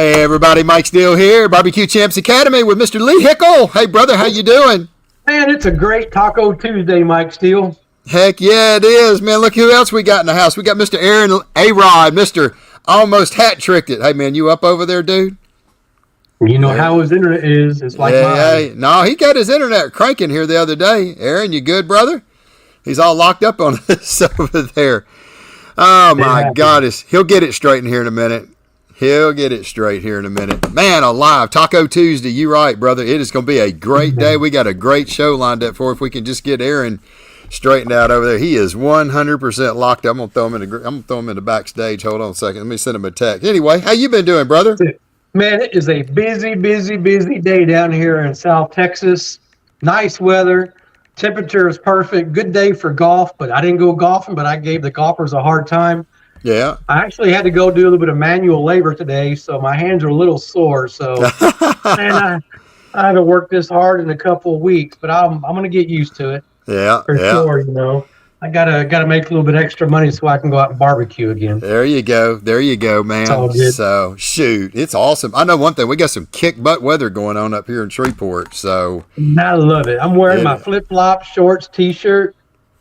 Hey everybody, Mike Steele here, BBQ Champs Academy with Mr. Lee Hickle. Hey brother, how you doing? Man, it's a great Taco Tuesday, Mike Steele. Heck yeah, it is, man. Look who else we got in the house. We got Mr. Aaron A-Rod, Mr. Almost Hat-Tricked It. Hey man, you up over there, dude? You know how his internet is. It's like mine. Hey. No, he got his internet cranking here the other day. Aaron, you good, brother? He's all locked up on us over there. Oh my God, he'll get it straight in here in a minute. He'll get it straight here in a minute. Man alive, Taco Tuesday, you right, brother. It is going to be a great day. We got a great show lined up for if we can just get Aaron straightened out over there. He is 100% locked up. I'm going to throw him in the backstage. Hold on a second. Let me send him a text. Anyway, how you been doing, brother? Man, it is a busy day down here in South Texas. Nice weather. Temperature is perfect. Good day for golf, but I didn't go golfing, but I gave the golfers a hard time. Yeah. I actually had to go do a little bit of manual labor today, so my hands are a little sore. So, man, I haven't worked this hard in a couple of weeks, but I'm going to get used to it. Yeah. For sure, you know. I gotta make a little bit extra money so I can go out and barbecue again. There you go, man. It's all good. So shoot, it's awesome. I know one thing. We got some kick butt weather going on up here in Shreveport. So I love it. I'm wearing my flip flops, shorts, t-shirt.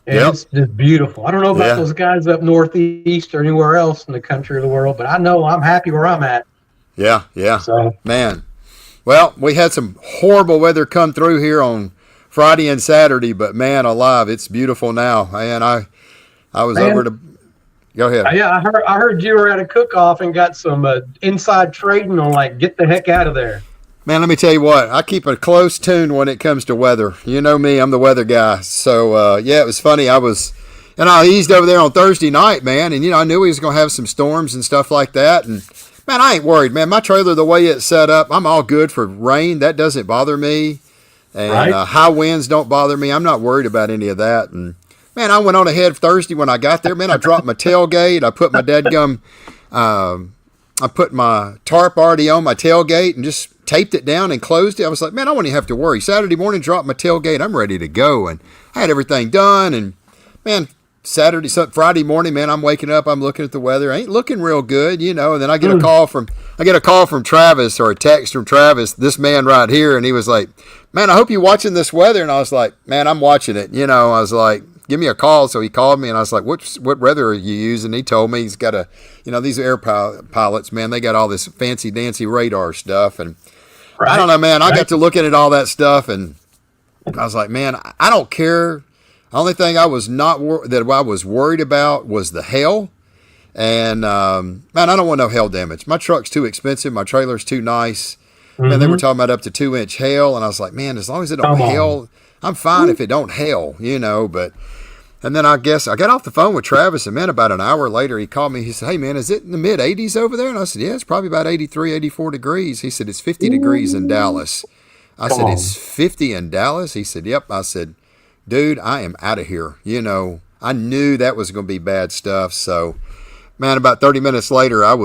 And it's just beautiful. I don't know about those guys up northeast or anywhere else in the country or the world, but I know I'm happy where I'm at. Yeah. So, man. Well, we had some horrible weather come through here on Friday and Saturday, but man alive, it's beautiful now. And I was over to go ahead. Yeah, I heard you were at a cook-off and got some inside trading on like get the heck out of there. Man, let me tell you what, I keep a close tune when it comes to weather. You know me, I'm the weather guy. So, it was funny. I eased over there on Thursday night, man, and, I knew we was going to have some storms and stuff like that. And, man, I ain't worried, man. My trailer, the way it's set up, I'm all good for rain. That doesn't bother me. And high winds don't bother me. I'm not worried about any of that. And, man, I went on ahead Thursday when I got there. Man, I dropped my tailgate. I put my I put my tarp already on my tailgate and just taped it down and closed it. I was like, man, I wouldn't even have to worry. Saturday morning, dropped my tailgate. I'm ready to go. And I had everything done. And, man, Friday morning, man, I'm waking up. I'm looking at the weather. Ain't looking real good, And then I get a call from Travis, or a text from Travis, this man right here. And he was like, man, I hope you're watching this weather. And I was like, man, I'm watching it. I was like, give me a call. So he called me and I was like, what weather are you using? He told me he's got these air pilots, man, they got all this fancy dancy radar stuff. And I don't know, man, I got to looking at all that stuff and I was like, man, I don't care. The only thing I was I was worried about was the hail. And, man, I don't want no hail damage. My truck's too expensive. My trailer's too nice. Man, they were talking about up to 2-inch hail. And I was like, man, as long as it don't hail, I'm fine if it don't hail, but, and then I guess I got off the phone with Travis, and man, about an hour later, he called me. He said, hey man, is it in the mid 80s over there? And I said, yeah, it's probably about 83, 84 degrees. He said, it's 50 degrees in Dallas. I said, it's 50 in Dallas? He said, yep. I said, dude, I am out of here. I knew that was going to be bad stuff. So, man, about 30 minutes later, I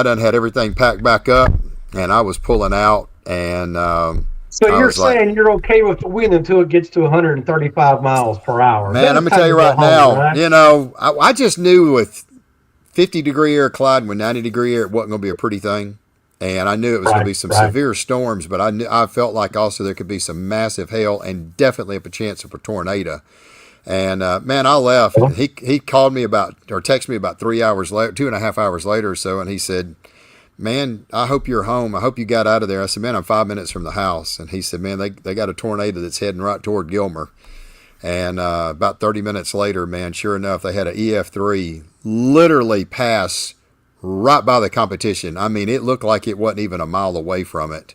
done had everything packed back up and I was pulling out and, so you're saying you're okay with the wind until it gets to 135 miles per hour. Man, I'm going to tell you right now, I just knew with 50-degree air colliding with 90-degree air, it wasn't going to be a pretty thing. And I knew it was going to be some severe storms, but I felt like also there could be some massive hail and definitely a chance of a tornado. And, man, I left. And he called me texted me about 3 hours later, 2.5 hours later or so, and he said, man, I hope you're home. I hope you got out of there. I said, man, I'm 5 minutes from the house. And he said, man, they got a tornado that's heading right toward Gilmer. And about 30 minutes later, man, sure enough, they had an EF3 literally pass right by the competition. I mean, it looked like it wasn't even a mile away from it.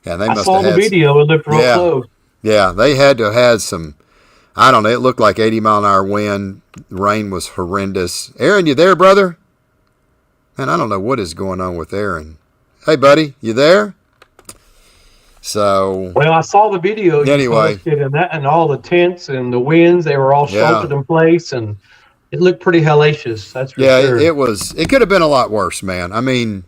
And they must have had the video. It looked real close. Yeah, they had to have had some, I don't know, it looked like 80-mile-an-hour wind. Rain was horrendous. Aaron, you there, brother? Man, I don't know what is going on with Aaron. Hey, buddy, you there? So. Well, I saw the video. Anyway. And all the tents and the winds, they were all sheltered in place, and it looked pretty hellacious. That's for sure. Yeah, it could have been a lot worse, man. I mean,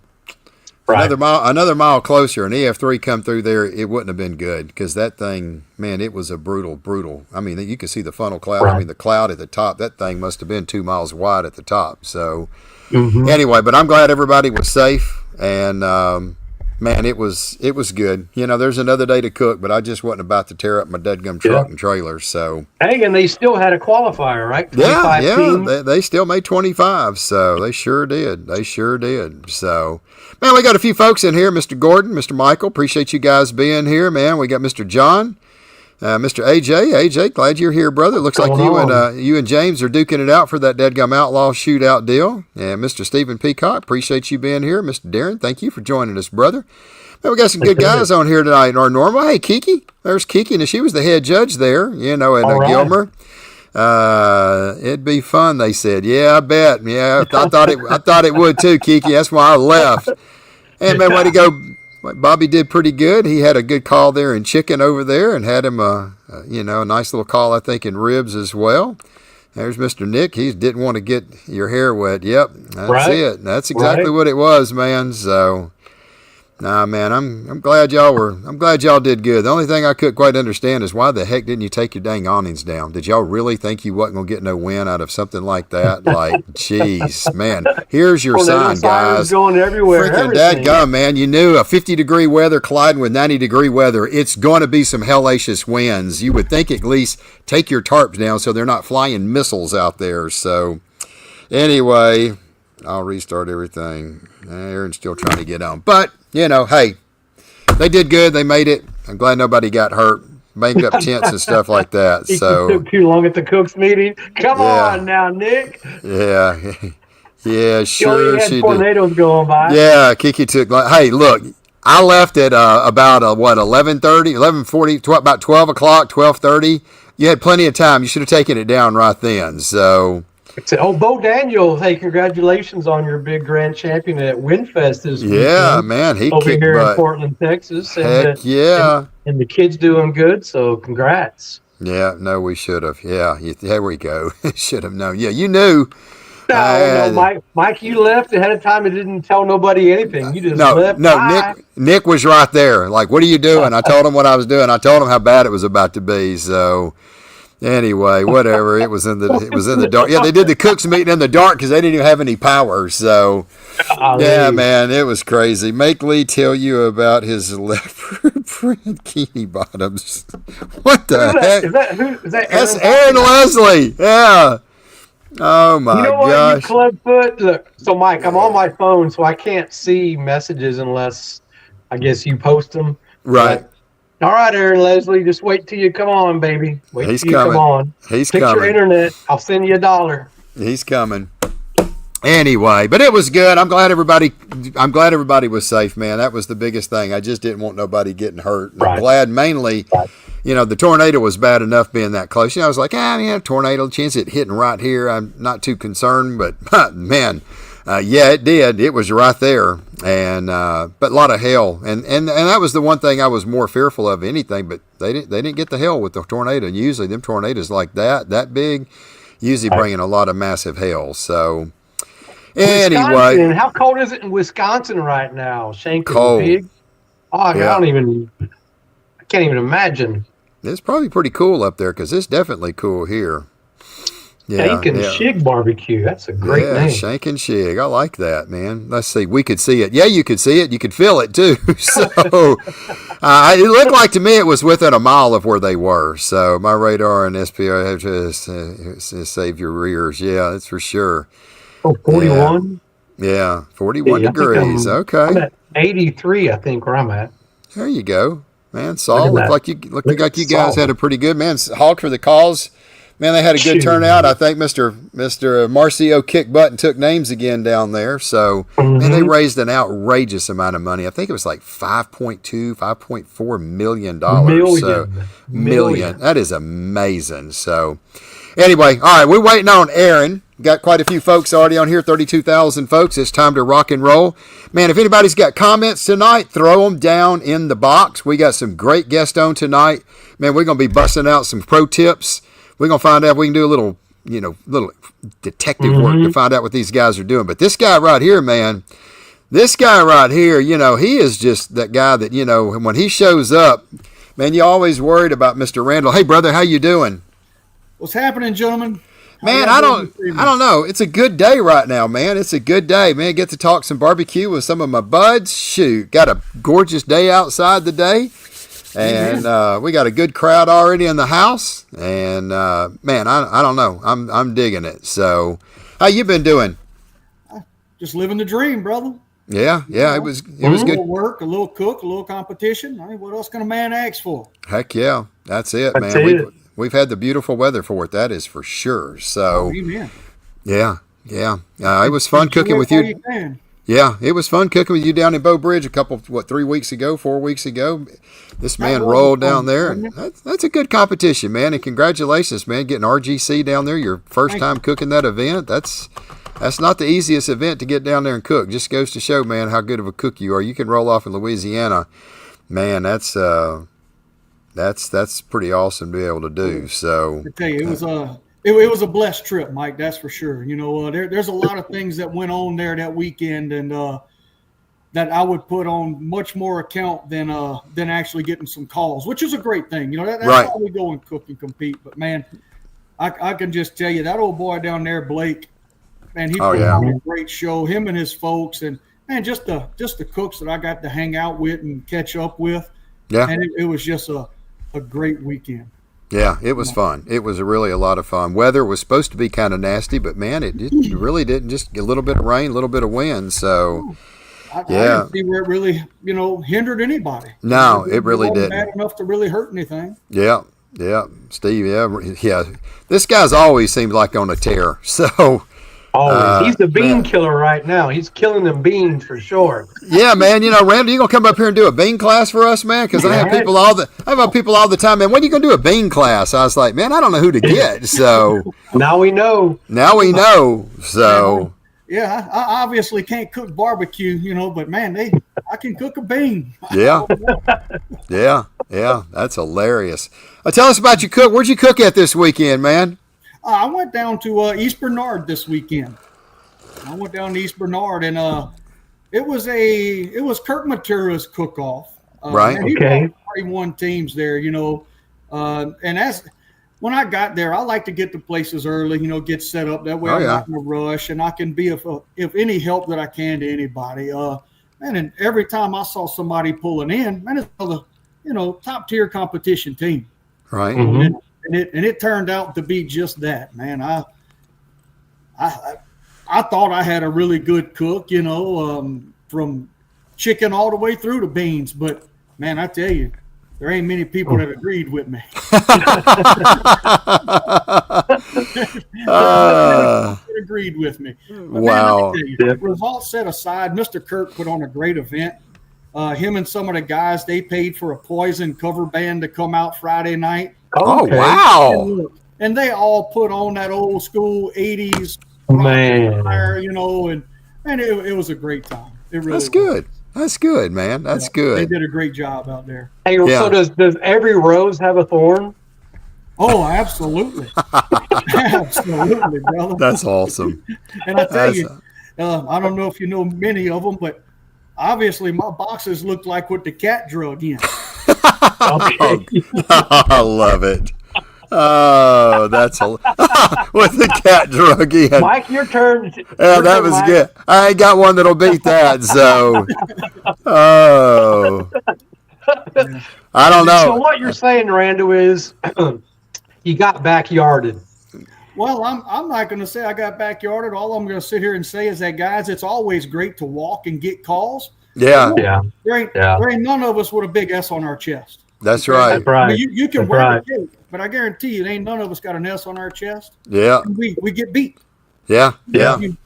another mile closer, an EF3 come through there, it wouldn't have been good because that thing, man, it was a brutal. I mean, you could see the funnel cloud. Right. I mean, the cloud at the top, that thing must have been 2 miles wide at the top. So. Anyway, but I'm glad everybody was safe, and Man, it was good. There's another day to cook, but I just wasn't about to tear up my deadgum truck and trailer. So hey, and they still had a qualifier, right? 25 yeah, teams. They still made 25. So they sure did. So, man, we got a few folks in here. Mr. Gordon, Mr. Michael, appreciate you guys being here, man. We got Mr. John, Mr. AJ, glad you're here, brother. Looks like you and James are duking it out for that Deadgum Outlaw shootout deal. And Mr. Stephen Peacock, appreciate you being here. Mr. Darren, thank you for joining us, brother. Man, we got some good guys on here tonight in our normal. Hey, Kiki, there's Kiki, and she was the head judge there, in Gilmer. It'd be fun, they said. Yeah, I bet. Yeah, I thought it would too, Kiki. That's why I left. And man, way to go. Bobby did pretty good. He had a good call there in chicken over there and had him a nice little call, I think, in ribs as well. There's Mr. Nick. He didn't want to get your hair wet. Yep, that's it. That's exactly what it was, man. So, nah, man, I'm glad y'all did good. The only thing I couldn't quite understand is why the heck didn't you take your dang awnings down? Did y'all really think you wasn't going to get no win out of something like that? Like, jeez, man, here's your sign, guys. Going everywhere. Freaking dadgum, man. You knew a 50-degree weather colliding with 90-degree weather. It's going to be some hellacious winds. You would think at least take your tarps down so they're not flying missiles out there. So, anyway, I'll restart everything. Aaron's still trying to get on. But, hey, they did good. They made it. I'm glad nobody got hurt. Make up tents and stuff like that. So took too long at the Cooks meeting. Come on now, Nick. Yeah. Yeah, sure she tornadoes did. Going by. Yeah, Kiki took. Hey, look, I left at about 11:30, 11:40, about 12 o'clock, 12:30. You had plenty of time. You should have taken it down right then. So. Bo Daniel, hey, congratulations on your big grand champion at WinFest this weekend. Yeah, man, he over kicked here butt. In Portland, Texas. Heck yeah. And the kid's doing good, so congrats. Yeah, no, we should have. Yeah, there we go. Should have known. Yeah, you knew. No, Mike, you left ahead of time and didn't tell nobody anything. You just left. No, Nick was right there. Like, what are you doing? I told him what I was doing. I told him how bad it was about to be. So. Anyway, whatever. It was in the dark. Yeah, they did the Cooks meeting in the dark because they didn't even have any power. So, yeah, man, it was crazy. Make Lee tell you about his leopard print bikini bottoms. What the heck? Is that That's Aaron Leslie. Yeah. Oh my gosh. You clubfoot. Look, so Mike, I'm on my phone, so I can't see messages unless I guess you post them. Right. But, all right, Aaron Leslie, just wait till you come on, baby. Wait till you come on. He's Fix coming. Your internet. I'll send you $1. He's coming. Anyway, but it was good. I'm glad everybody was safe, man. That was the biggest thing. I just didn't want nobody getting hurt. And I'm glad mainly, the tornado was bad enough being that close. I was like, tornado, chance it hitting right here. I'm not too concerned, but man, yeah, it did. It was right there, and but a lot of hail, and that was the one thing I was more fearful of anything. But they didn't get the hail with the tornado. And usually, them tornadoes like that big, usually bringing a lot of massive hail. So anyway, Wisconsin, how cold is it in Wisconsin right now? Cold. Big. Oh, I can't even imagine. It's probably pretty cool up there because it's definitely cool here. Yeah, Shank and Shig barbecue. That's a great name. Shank and Shig. I like that, man. Let's see. We could see it. Yeah, you could see it. You could feel it, too. So it looked like to me it was within a mile of where they were. So my radar and SPR have to save your rears. Yeah, that's for sure. Oh, 41? Yeah, 41 degrees. Okay. I'm at 83, I think, where I'm at. There you go. Man, Saul, looked like you guys had a pretty good, man. Hawk for the calls. Man, they had a good turnout. I think Mr. Marcio kicked butt and took names again down there. So, man, they raised an outrageous amount of money. I think it was like $5.4 million. Million. That is amazing. So, anyway, all right, we're waiting on Aaron. Got quite a few folks already on here, 32,000 folks. It's time to rock and roll. Man, if anybody's got comments tonight, throw them down in the box. We got some great guests on tonight. Man, we're going to be busting out some pro tips. We're going to find out if we can do a little detective work to find out what these guys are doing. But this guy right here, man, he is just that guy that, when he shows up, man, you're always worried about Mr. Randall. Hey, brother, how you doing? What's happening, gentlemen? Man, I don't know. It's a good day right now, man. It's a good day, man. Get to talk some barbecue with some of my buds. Shoot, got a gorgeous day outside today, and we got a good crowd already in the house. And man, I don't know. I'm digging it. So, how you been doing? Just living the dream, brother. Yeah, it was good. A little work, a little cook, a little competition. I mean, what else can a man ask for? Heck yeah, that's it, man. We've had the beautiful weather for it. That is for sure. So, amen. Yeah. It was fun cooking with you. Yeah, it was fun cooking with you down in Bow Bridge 4 weeks ago. This man rolled down there. And that's a good competition, man. And congratulations, man, getting RGC down there. Your first time cooking that event. That's not the easiest event to get down there and cook. Just goes to show, man, how good of a cook you are. You can roll off in Louisiana. Man, that's pretty awesome to be able to do. So I tell you, it was a blessed trip, Mike. That's for sure. You know, there's a lot of things that went on there that weekend, and that I would put on much more account than actually getting some calls, which is a great thing. You know, that's right. How we go and cook and compete. But man, I can just tell you that old boy down there, Blake. Man, he put on a great show. Him and his folks, and man, just the cooks that I got to hang out with and catch up with. Yeah, and it was just a great weekend. Yeah, it was fun. It was really a lot of fun. Weather was supposed to be kind of nasty, but man, it really didn't. Just a little bit of rain, a little bit of wind. So, I didn't see where it really, hindered anybody. No, it really didn't. Bad enough to really hurt anything. Yeah, Steve. Yeah. This guy's always seemed like on a tear. So. Always. He's the bean killer right now. He's killing them beans for sure. Yeah, man. Randall, you gonna come up here and do a bean class for us, man? Because I have people all the time, man. When are you gonna do a bean class? I was like, man, I don't know who to get. So now we know. So yeah, I obviously can't cook barbecue, but man, I can cook a bean. Yeah. That's hilarious. Tell us about your cook. Where'd you cook at this weekend, man? I went down to East Bernard this weekend. I went down to East Bernard, and it was Kirk Matura's cook-off. Right. He brought 41 teams there, and that's when I got there. I like to get to places early, get set up. That way I'm not in a rush, and I can be of any help that I can to anybody. And every time I saw somebody pulling in, man, it's another, top-tier competition team. Right. Mm-hmm. And it turned out to be just that, man. I thought I had a really good cook, from chicken all the way through to beans. But man, I tell you, there ain't many people that agreed with me. Agreed with me. But wow. Man, results set aside, Mr. Kirk put on a great event. Him and some of the guys, they paid for a Poison cover band to come out Friday night. Oh, wow. And they all put on that old school 80s man, and it was a great time. It really That's good. That's good, man. That's good. They did a great job out there. Hey, so does every rose have a thorn? Oh, absolutely. Absolutely, brother. That's awesome. And I tell you, I don't know if you know many of them, but obviously my boxes look like what the cat drug in. I love it. Oh, that's with the cat drug in. Mike, your turn. Yeah, that was good. I ain't got one that'll beat that. So, I don't know. So what you're saying, Randall, is you got backyarded. Well, I'm not going to say I got backyarded. All I'm going to sit here and say is that, guys, it's always great to walk and get calls. Yeah. There ain't none of us with a big S on our chest. That's right. That's right. I mean, you can wear the cape, but I guarantee you, ain't none of us got an S on our chest. Yeah. And we get beat. Yeah.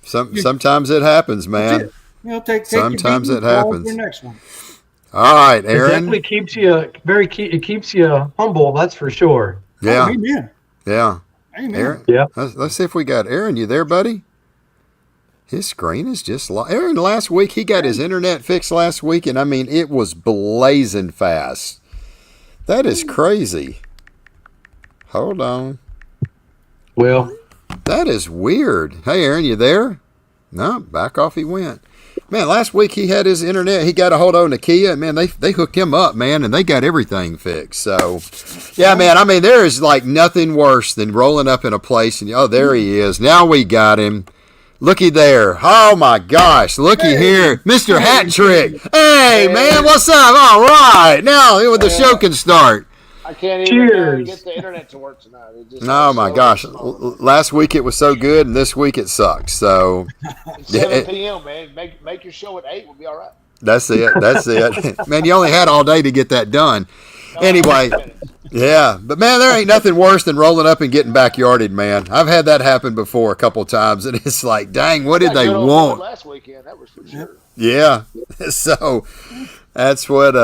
Sometimes it happens, man. Sometimes it happens. The next one. All right, Aaron. It definitely keeps you it keeps you humble. That's for sure. Yeah. Oh, amen. Yeah. Amen. Aaron, yeah. Let's see if we got Aaron. You there, buddy? His screen is just Aaron. Last week he got his internet fixed last week, and I mean it was blazing fast. That is crazy. Hold on. Well, that is weird. Hey, Aaron, you there? No, back off he went. Man, last week he had his internet. He got a hold of Nokia, and man, they hooked him up, man, and they got everything fixed. So, yeah, man, I mean, there is like nothing worse than rolling up in a place and, oh, there he is. Now we got him. Looky there. Oh, my gosh. Looky here. Mr. Hat Trick. Hey, man, what's up? All right. Now the show can start. I can't even get the internet to work tonight. Oh my gosh! Last week it was so good, and this week it sucks. So it's 7 p.m. man, make your show at 8. We'll be all right. That's it. That's it. Man, you only had all day to get that done. Anyway, yeah, but man, there ain't nothing worse than rolling up and getting backyarded, man. I've had that happen before a couple of times, and it's like, dang, what did they want? Last weekend, that was for sure. Yeah, so that's what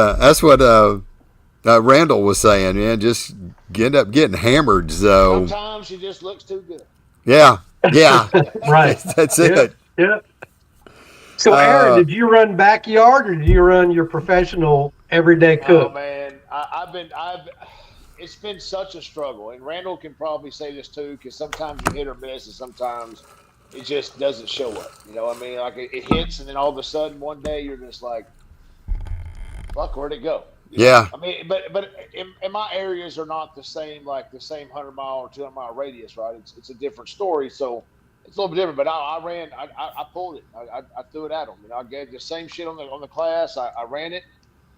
Randall was saying, man, just end up getting hammered. So sometimes she just looks too good. Yeah. Right. That's it. Yeah. So, Aaron, did you run backyard or did you run your professional everyday cook? Oh man, it's been such a struggle, and Randall can probably say this too, because sometimes you hit or miss, and sometimes it just doesn't show up. You know, I mean, like it hits, and then all of a sudden one day you're just like, "Fuck, where'd it go?" Yeah. I mean, but in my areas are not the same, like the same 100-mile or 200-mile radius, right? It's a different story, so it's a little bit different. But I pulled it. I threw it at them. You know, I gave the same shit on the class. I ran it.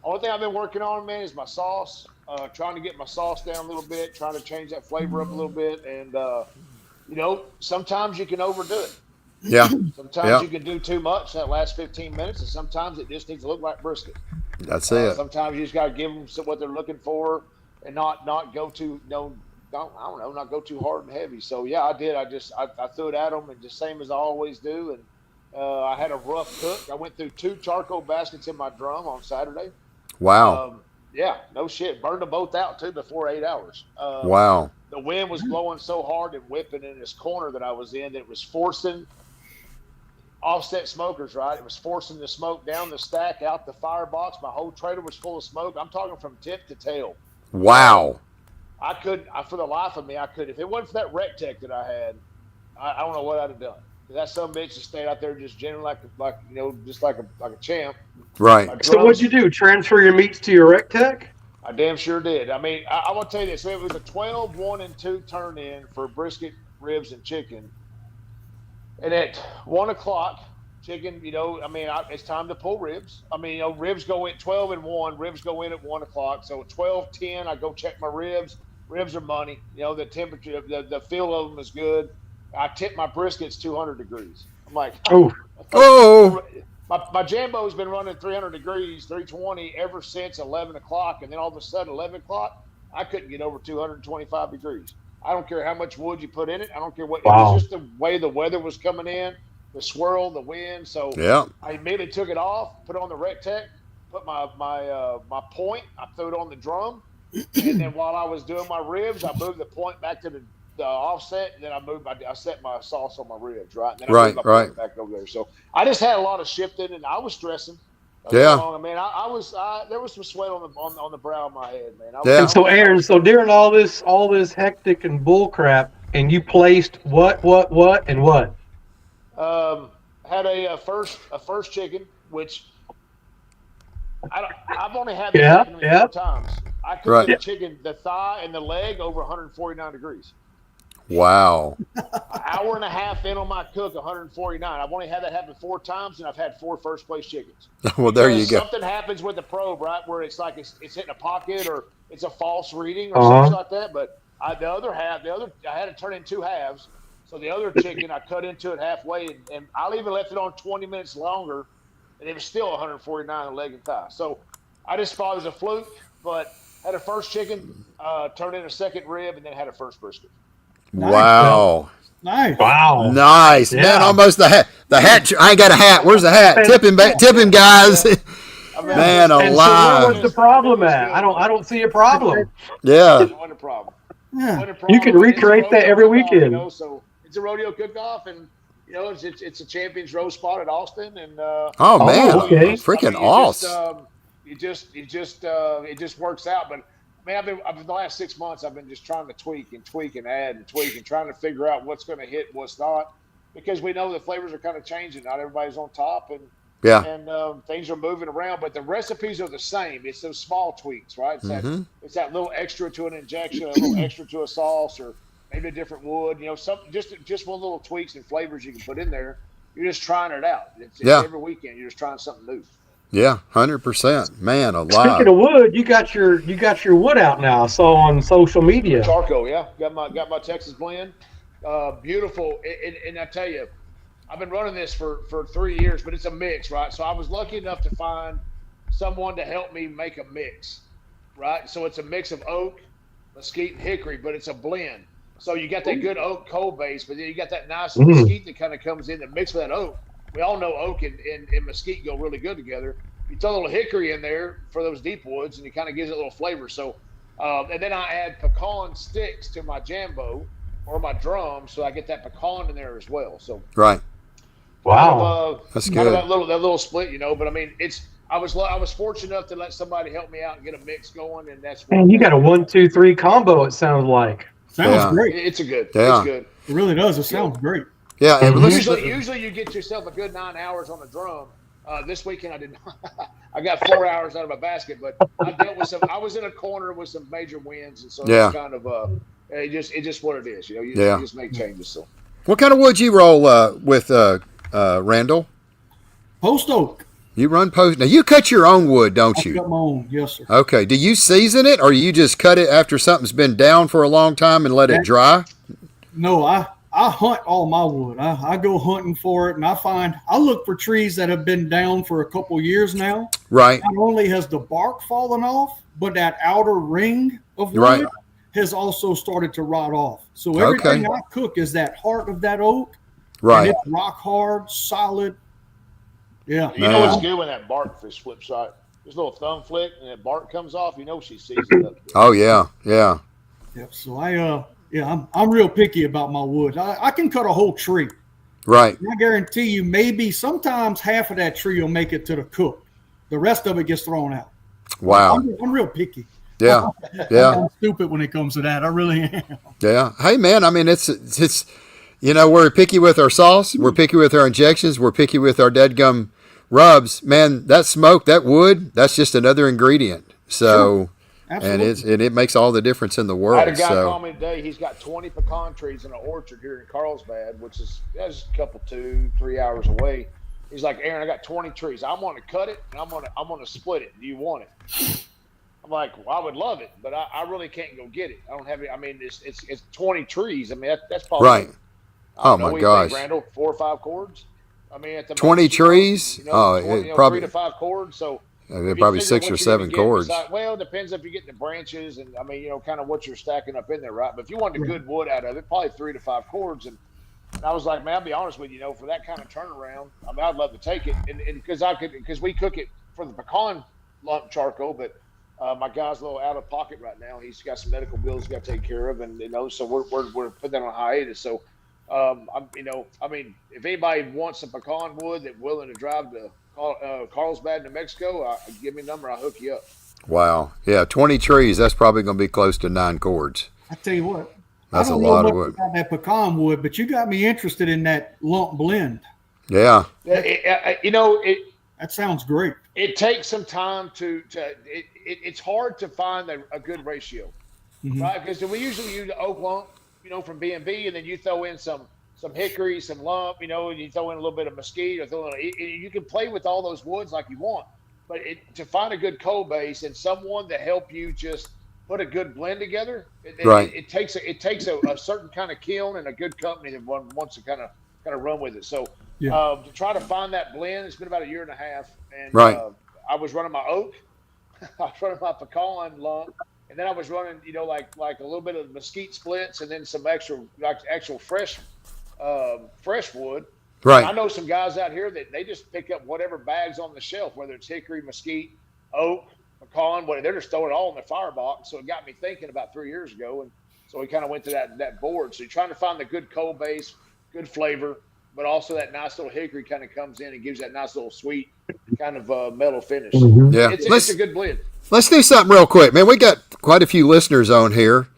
Only thing I've been working on, man, is my sauce. Trying to get my sauce down a little bit, trying to change that flavor up a little bit, and you know, sometimes you can overdo it. Yeah. Sometimes you can do too much that last 15 minutes, and sometimes it just needs to look like brisket. That's it. Sometimes you just got to give them what they're looking for, and not go too not go too hard and heavy. So yeah, I did. I threw it at them, and just same as I always do. And I had a rough cook. I went through 2 charcoal baskets in my drum on Saturday. Wow. Yeah, no shit. Burned them both out too before 8 hours. Wow. The wind was blowing so hard and whipping in this corner that I was in that it was forcing offset smokers, right? It was forcing the smoke down the stack, out the firebox. My whole trailer was full of smoke. I'm talking from tip to tail. Wow. I couldn't, for the life of me, I could. If it wasn't for that rec tech that I had, I don't know what I'd have done. That some bitch just stayed out there just generally like you know, just like a champ. Right. So what'd you do? Transfer your meats to your rec tech? I damn sure did. I mean, I will tell you this. It was a 12, 1, and 2 turn in for brisket, ribs, and chicken. And at 1 o'clock, chicken, you know, I mean, it's time to pull ribs. I mean, you know, ribs go in 12 and 1. Ribs go in at 1 o'clock. So 12, 10, I go check my ribs. Ribs are money. You know, the temperature, the feel of them is good. I tip my briskets 200 degrees. I'm like, oh. My Jambo's been running 300 degrees, 320 ever since 11 o'clock. And then all of a sudden, 11 o'clock, I couldn't get over 225 degrees. I don't care how much wood you put in it. I don't care what. Wow. It was just the way the weather was coming in, the swirl, the wind. So yeah. I immediately took it off, put it on the rec tech, put my point. I threw it on the drum. And then while I was doing my ribs, I moved the point back to the offset, and then I set my sauce on my ribs, right? And then I moved my point back over there. So I just had a lot of shifting, and I was stressing. Yeah. I mean, there was some sweat on the brow of my head, man. And so, Aaron, during all this hectic and bull crap, and you placed what, and what? Had a first chicken, which I've only had the chicken 4 times. I cooked the chicken, the thigh and the leg over 149 degrees. Wow. An hour and a half in on my cook, 149. I've only had that happen 4 times, and I've had 4 first place chickens. Well, there you go. Something happens with the probe, right, where it's like it's hitting a pocket or it's a false reading or something like that. But I had to turn in 2 halves. So the other chicken, I cut into it halfway, and I even left it on 20 minutes longer, and it was still 149 leg and thigh. So I just thought it was a fluke, but had a first chicken, turned in a second rib, and then had a first brisket. Wow. Nice. Wow. Nice. Yeah. Man, almost the hat. I ain't got a hat. Where's the hat? Tip him, guys. Man, alive. So where's the problem at? I don't see a problem. Yeah. It wasn't a problem. Yeah. You can recreate that every weekend. You know, so it's a rodeo cook-off, and you know it's a Champions Row spot at Austin, and okay, freaking awesome. It just works out. But man, I've been the last 6 months, I've been just trying to tweak and add and tweak and trying to figure out what's going to hit, what's not, because we know the flavors are kind of changing. Not everybody's on top, and Yeah. And things are moving around, but the recipes are the same. It's those small tweaks, right? It's that little extra to an injection, a little extra to a sauce, or maybe a different wood. Something just one little tweaks and flavors you can put in there. You're just trying it out. It's every weekend. You're just trying something new. Yeah, 100%. Man, alive. Speaking of wood, you got your wood out now. I saw on social media. Charcoal, yeah. Got my Texas blend. Beautiful. And I tell you, I've been running this for 3 years, but it's a mix, right? So I was lucky enough to find someone to help me make a mix, right? So it's a mix of oak, mesquite, and hickory, but it's a blend. So you got that good oak coal base, but then you got that nice mesquite that kind of comes in that mixed with that oak. We all know oak and mesquite go really good together. You throw a little hickory in there for those deep woods, and it kind of gives it a little flavor. So, and then I add pecan sticks to my jambo or my drum, so I get that pecan in there as well. So right. Wow, that's kind good. Of that little split, But I mean, I was fortunate enough to let somebody help me out and get a mix going, and that's. Man, you got a 1, 2, 3 combo. It sounds like. Sounds great. It's good. Yeah. It's good. It really does. It sounds great. Yeah, and Usually you get yourself a good 9 hours on the drum. This weekend I did not. I got 4 hours out of my basket, but I dealt with I was in a corner with some major winds, and so it's kind of it just what it is. You just make changes. So, what kind of wood you roll with Randall? Post oak. You run post. Now you cut your own wood, don't I you? cut my own. Yes, sir. Okay. Do you season it, or you just cut it after something's been down for a long time and let it dry? No, I hunt all my wood. I go hunting for it, and I look for trees that have been down for a couple years now. Right. Not only has the bark fallen off, but that outer ring of wood has also started to rot off. So everything I cook is that heart of that oak. Right. And it's rock hard, solid. Yeah. You know what's good when that bark fish flips right? This little thumb flick and that bark comes off, she's seasoned up. Oh yeah, yeah. Yep. So I'm real picky about my wood. I can cut a whole tree. Right. And I guarantee you, maybe sometimes half of that tree will make it to the cook. The rest of it gets thrown out. Wow. I'm real picky. Yeah. Yeah. I'm stupid when it comes to that. I really am. Yeah. Hey man, I mean it's we're picky with our sauce, we're picky with our injections, we're picky with our deadgum rubs. Man, that smoke, that wood, that's just another ingredient. So and it makes all the difference in the world. I had a guy call me today. He's got 20 pecan trees in an orchard here in Carlsbad, which is that's a couple 2-3 hours away. He's like, Aaron, I got 20 trees. I want to cut it and I'm gonna split it. Do you want it? I'm like, well, I would love it, but I really can't go get it. I don't have it. I mean, it's 20 trees. I mean, that's probably right. Oh my gosh, Randall, 4 or 5 cords. I mean, at the 20 most, trees. 20, probably 3 to 5 cords. So probably 6 or 7 cords. Well, it depends if you get the branches and I mean, kind of what you're stacking up in there, right? But if you want a good wood out of it, probably 3 to 5 cords. And I was like, man, I'll be honest with you, for that kind of turnaround, I mean, I'd love to take it, and because we cook it for the pecan lump charcoal, but my guy's a little out of pocket right now. He's got some medical bills he's got to take care of, and so we're putting that on hiatus. So, I mean, if anybody wants some pecan wood that's willing to drive to Carlsbad, New Mexico, give me a number. I'll hook you up. Wow. Yeah, 20 trees. That's probably going to be close to 9 cords. I tell you what. That's a lot of wood. About that pecan wood, but you got me interested in that lump blend. Yeah. That sounds great. It takes some time it's hard to find a good ratio, right? Because we usually use the oak lump, from B&B, and then you throw in some hickory, some lump, and you throw in a little bit of mesquite, or you can play with all those woods like you want. But to find a good coal base and someone to help you just put a good blend together, it takes a certain kind of kiln and a good company that wants to kind of run with it. So to try to find that blend, it's been about 1.5 years, and I was running my oak, I was running my pecan lump, and then I was running, like a little bit of mesquite splits, and then some actual fresh wood. Right. And I know some guys out here that they just pick up whatever bags on the shelf, whether it's hickory, mesquite, oak, pecan, whatever. They're just throwing it all in the firebox. So it got me thinking about 3 years ago, and so we kind of went to that board. So you're trying to find the good coal base, good flavor, but also that nice little hickory kind of comes in and gives that nice little sweet kind of mellow finish. Yeah, it's a good blend. Let's do something real quick, man. We got quite a few listeners on here.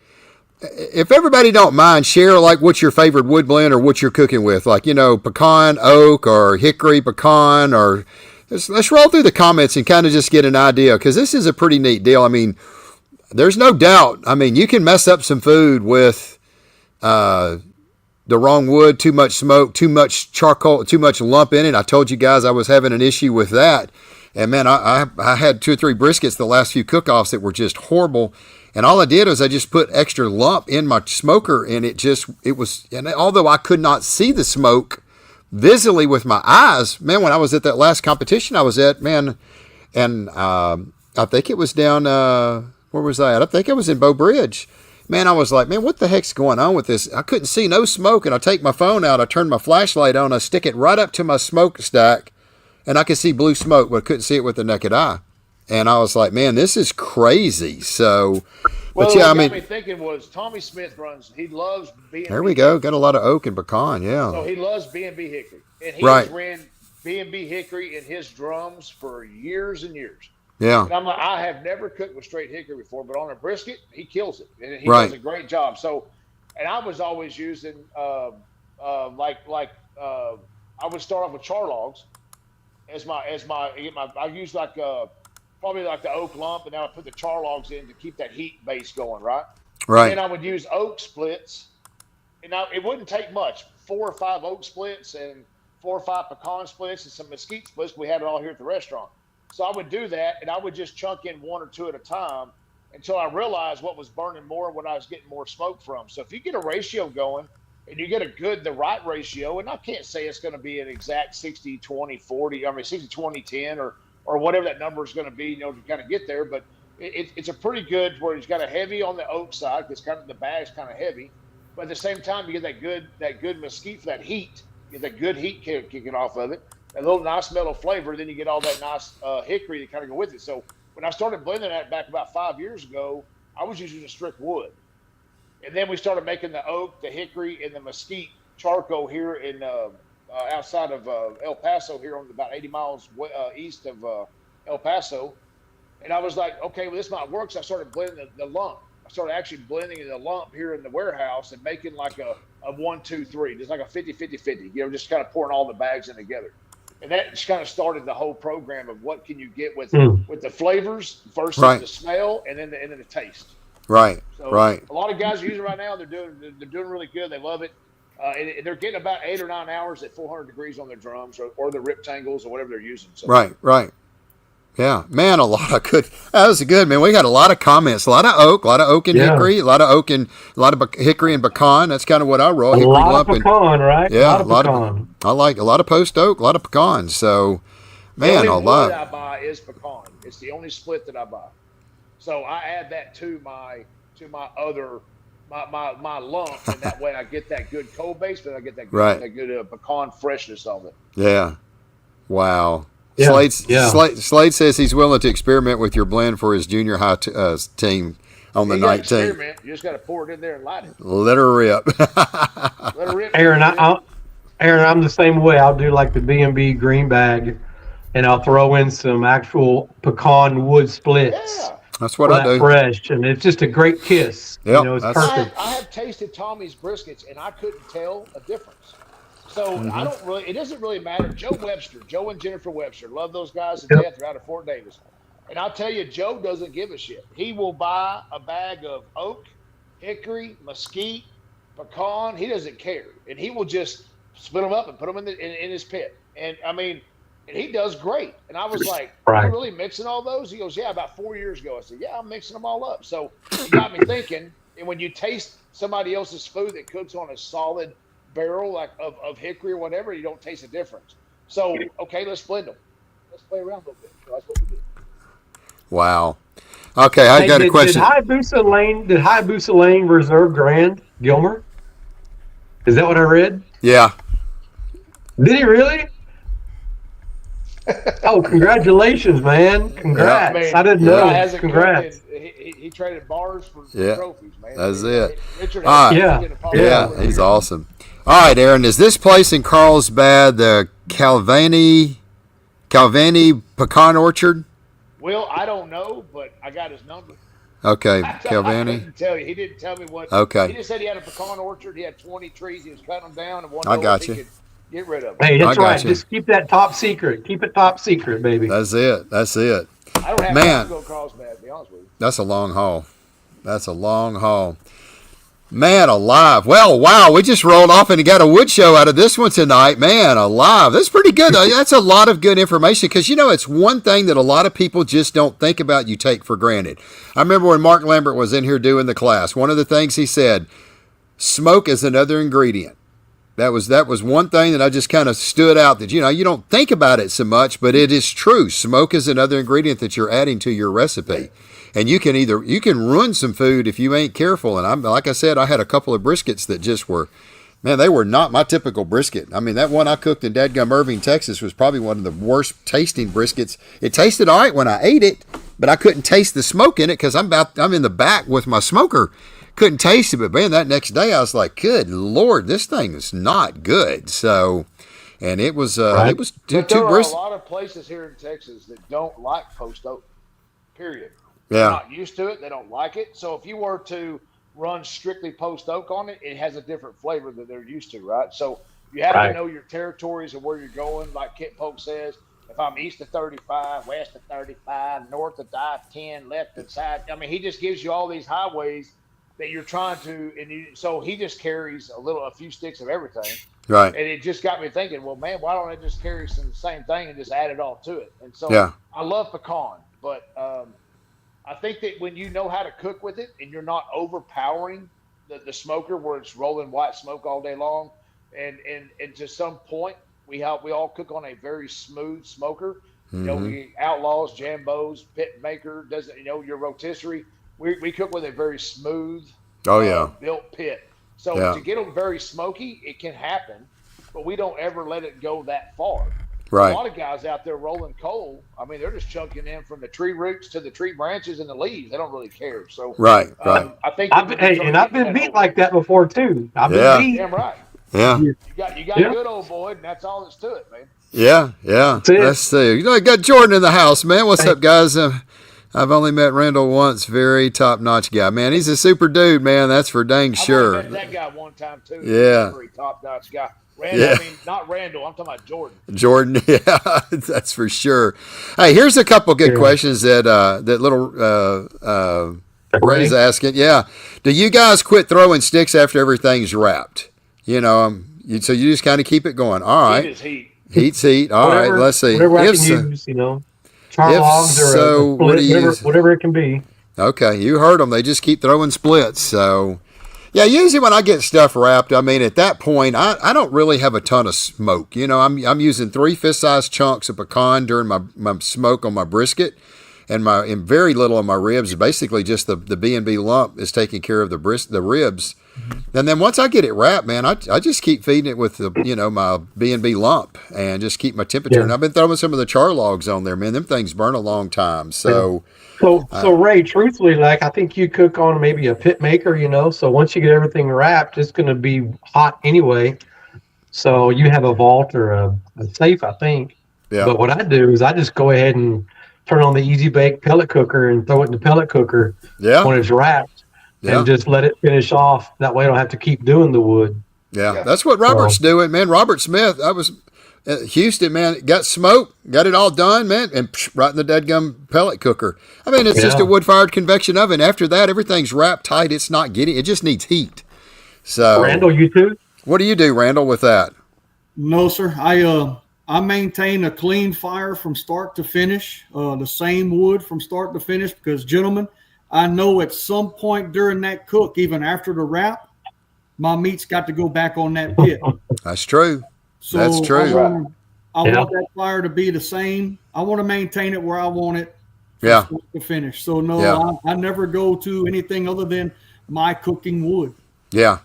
If everybody don't mind, share like what's your favorite wood blend or what you're cooking with, like pecan, oak, or hickory, pecan, or let's roll through the comments and kind of just get an idea, because this is a pretty neat deal. I mean, there's no doubt. I mean, you can mess up some food with the wrong wood, too much smoke, too much charcoal, too much lump in it. I told you guys I was having an issue with that. And man, I had 2 or 3 briskets the last few cook-offs that were just horrible. And all I did was I just put extra lump in my smoker, and and although I could not see the smoke visibly with my eyes, man, when I was at that last competition I was at, man, and I think it was down, where was I at? I think I was in Bow Bridge. Man, I was like, man, what the heck's going on with this? I couldn't see no smoke, and I take my phone out, I turn my flashlight on, I stick it right up to my smokestack, and I could see blue smoke, but I couldn't see it with the naked eye. And I was like, man, this is crazy. So, well, but yeah, I what mean, got me thinking was Tommy Smith he loves B&B. There we go. Got a lot of oak and pecan, yeah. So he loves B&B hickory. And he Right. has ran B&B hickory in his drums for years and years. Yeah. And I'm like, I have never cooked with straight hickory before, but on a brisket, he kills it. And he Right. does a great job. So, and I was always using, I would start off with char logs I use probably like the oak lump, and now I put the char logs in to keep that heat base going, right? Right. And I would use oak splits, and it wouldn't take much, 4 or 5 oak splits and 4 or 5 pecan splits and some mesquite splits. We had it all here at the restaurant. So I would do that, and I would just chunk in 1 or 2 at a time until I realized what was burning more and what I was getting more smoke from. So if you get a ratio going and you get the right ratio, and I can't say it's going to be an exact 60, 20, 40, 60, 20, 10 or whatever that number is going to be, to kind of get there. But it's a pretty good where he's got a heavy on the oak side because kind of the bag's kind of heavy. But at the same time, you get that good mesquite for that heat. You get that good heat kicking off of it. A little nice mellow flavor. Then you get all that nice hickory to kind of go with it. So when I started blending that back about 5 years ago, I was using a strict wood. And then we started making the oak, the hickory, and the mesquite charcoal here in outside of El Paso, here on about 80 miles east of El Paso. And I was like, okay, well, this might work. So I started blending the lump. I started actually blending the lump here in the warehouse and making like a 1, 2, 3, just like a 50-50-50, just kind of pouring all the bags in together. And that just kind of started the whole program of what can you get with the flavors versus Right. the smell and then the taste. Right. So Right. a lot of guys are using it right now. They're doing really good. They love it. And they're getting about 8 or 9 hours at 400 degrees on their drums or the rectangles or whatever they're using. So. Right. Yeah, man, a lot of good. That was good, man. We got a lot of comments, a lot of oak and hickory, a lot of hickory and pecan. That's kind of what I roll. A hickory lot lump of pecan, right? Yeah, a lot of pecan. I like a lot of post oak, a lot of pecans. So, man, the a only lot. wood I buy is pecan. It's the only split that I buy. So I add that to my lump, and that way I get that good cold base, but I get that good pecan freshness on it. Yeah. Wow. Yeah. Slade says he's willing to experiment with your blend for his junior high team on the You gotta 19th. experiment. You just got to pour it in there and light it. Let her rip. Let her rip. Aaron, I'm the same way. I'll do like the B&B green bag, and I'll throw in some actual pecan wood splits. Yeah. That's what I do. Fresh, and it's just a great kiss. Yep, It's that's- perfect. I have tasted Tommy's briskets, and I couldn't tell a difference. So it doesn't really matter. Joe and Jennifer Webster, love those guys to death. They're out of Fort Davis. And I'll tell you, Joe doesn't give a shit. He will buy a bag of oak, hickory, mesquite, pecan. He doesn't care. And he will just split them up and put them in his pit. And I mean, and he does great. And I was like, Right. Are you really mixing all those? He goes, yeah, about 4 years ago. I said, yeah, I'm mixing them all up. So it got me thinking. And when you taste somebody else's food that cooks on a solid barrel like of hickory or whatever, you don't taste a difference. So okay, let's blend them. Let's play around a little bit. So that's what we did. Wow. Okay, I got a question. Did Hayabusa Lane reserve Grand Gilmer? Is that what I read? Yeah. Did he really? Oh, congratulations, man! Congrats! I mean, I didn't know. Congrats! He traded bars for trophies, man. That's it. Richard Yeah, he's awesome. All right, Aaron, is this place in Carlsbad the Calvani Pecan Orchard? Well, I don't know, but I got his number. Okay, I Calvani. couldn't tell you. He didn't tell me what. Okay. He just said he had a pecan orchard. He had 20 trees. He was cutting them down. And I got you. Get rid of it. Hey, that's right. you. Just keep that top secret. Keep it top secret, baby. That's it. That's it. I don't have time to go across that, to be honest with you. That's a long haul. That's a long haul. Man alive. Well, wow, we just rolled off and got a wood show out of this one tonight. Man alive. That's pretty good. That's a lot of good information because, it's one thing that a lot of people just don't think about, you take for granted. I remember when Mark Lambert was in here doing the class, one of the things he said, smoke is another ingredient. That was one thing that I just kind of stood out that, you don't think about it so much, but it is true. Smoke is another ingredient that you're adding to your recipe. And you can ruin some food if you ain't careful. And like I said, I had a couple of briskets that just were, man, they were not my typical brisket. I mean, that one I cooked in Dadgum Irving, Texas was probably one of the worst tasting briskets. It tasted all right when I ate it, but I couldn't taste the smoke in it because I'm in the back with my smoker. Couldn't taste it, but man, that next day I was like, good Lord, this thing is not good. So, and it was two But there are briskets. a lot of places here in Texas that don't like post oak, period. Yeah. They're not used to it. They don't like it. So if you were to run strictly post oak on it, it has a different flavor that they're used to, right? So you have to know your territories and where you're going. Like Kent Polk says, if I'm east of 35, west of 35, north of I-10, left of side, I mean, he just gives you all these highways that you're trying to, so he just carries a few sticks of everything. Right. And it just got me thinking, well, man, why don't I just carry some same thing and just add it all to it? And so I love pecan, but I think that when you know how to cook with it and you're not overpowering the smoker where it's rolling white smoke all day long, and to some point we all cook on a very smooth smoker. Mm-hmm. We Outlaws, Jambos, Pit Maker, doesn't your rotisserie. We cook with a very smooth, built pit. So to get them very smoky, it can happen, but we don't ever let it go that far. Right. A lot of guys out there rolling coal, I mean, they're just chunking in from the tree roots to the tree branches and the leaves. They don't really care. So right. I think I've been beat like that before too. I've been beat. Damn right. Yeah. You got a good old boy, and that's all that's to it, man. Yeah. Let's see. I got Jordan in the house, man. What's up, guys? I've only met Randall once. Very top-notch guy, man. He's a super dude, man. That's for dang sure. I met that guy one time too. Yeah. Very top-notch guy. Randall, I mean, not Randall. I'm talking about Jordan. Jordan, yeah, that's for sure. Hey, here's a couple good questions that little Ray's asking. Yeah, do you guys quit throwing sticks after everything's wrapped? So you just kind of keep it going. All right. Heat is heat. Heat's heat. All right. Let's see. Whatever I can use, char logs or what do you use? Whatever it can be. Okay, you heard them. They just keep throwing splits. So. Yeah, usually when I get stuff wrapped, I mean, at that point, I don't really have a ton of smoke. I'm using 3 fist-sized chunks of pecan during my smoke on my brisket, and very little of my ribs. Basically, just the B&B lump is taking care of the ribs. And then once I get it wrapped, man, I just keep feeding it with my B&B lump and just keep my temperature. And I've been throwing some of the char logs on there, man. Them things burn a long time. So. So Ray, truthfully, like I think you cook on maybe a pit maker, so once you get everything wrapped, it's going to be hot anyway. So you have a vault or a safe, I think. Yeah. But what I do is I just go ahead and turn on the Easy Bake pellet cooker and throw it in the pellet cooker when it's wrapped and just let it finish off. That way I don't have to keep doing the wood. Yeah, that's what Robert's doing, man. Robert Smith, I was Houston, man, got smoke, got it all done, man, and right in the deadgum pellet cooker. I mean, it's just a wood-fired convection oven. After that, everything's wrapped tight. It's not it just needs heat. So, Randall, you too? What do you do, Randall, with that? No, sir. I maintain a clean fire from start to finish, the same wood from start to finish, because, gentlemen, I know at some point during that cook, even after the wrap, my meat's got to go back on that pit. That's true. So that's true. I want that fire to be the same. I want to maintain it where I want it to finish. So, I never go to anything other than my cooking wood. Yeah.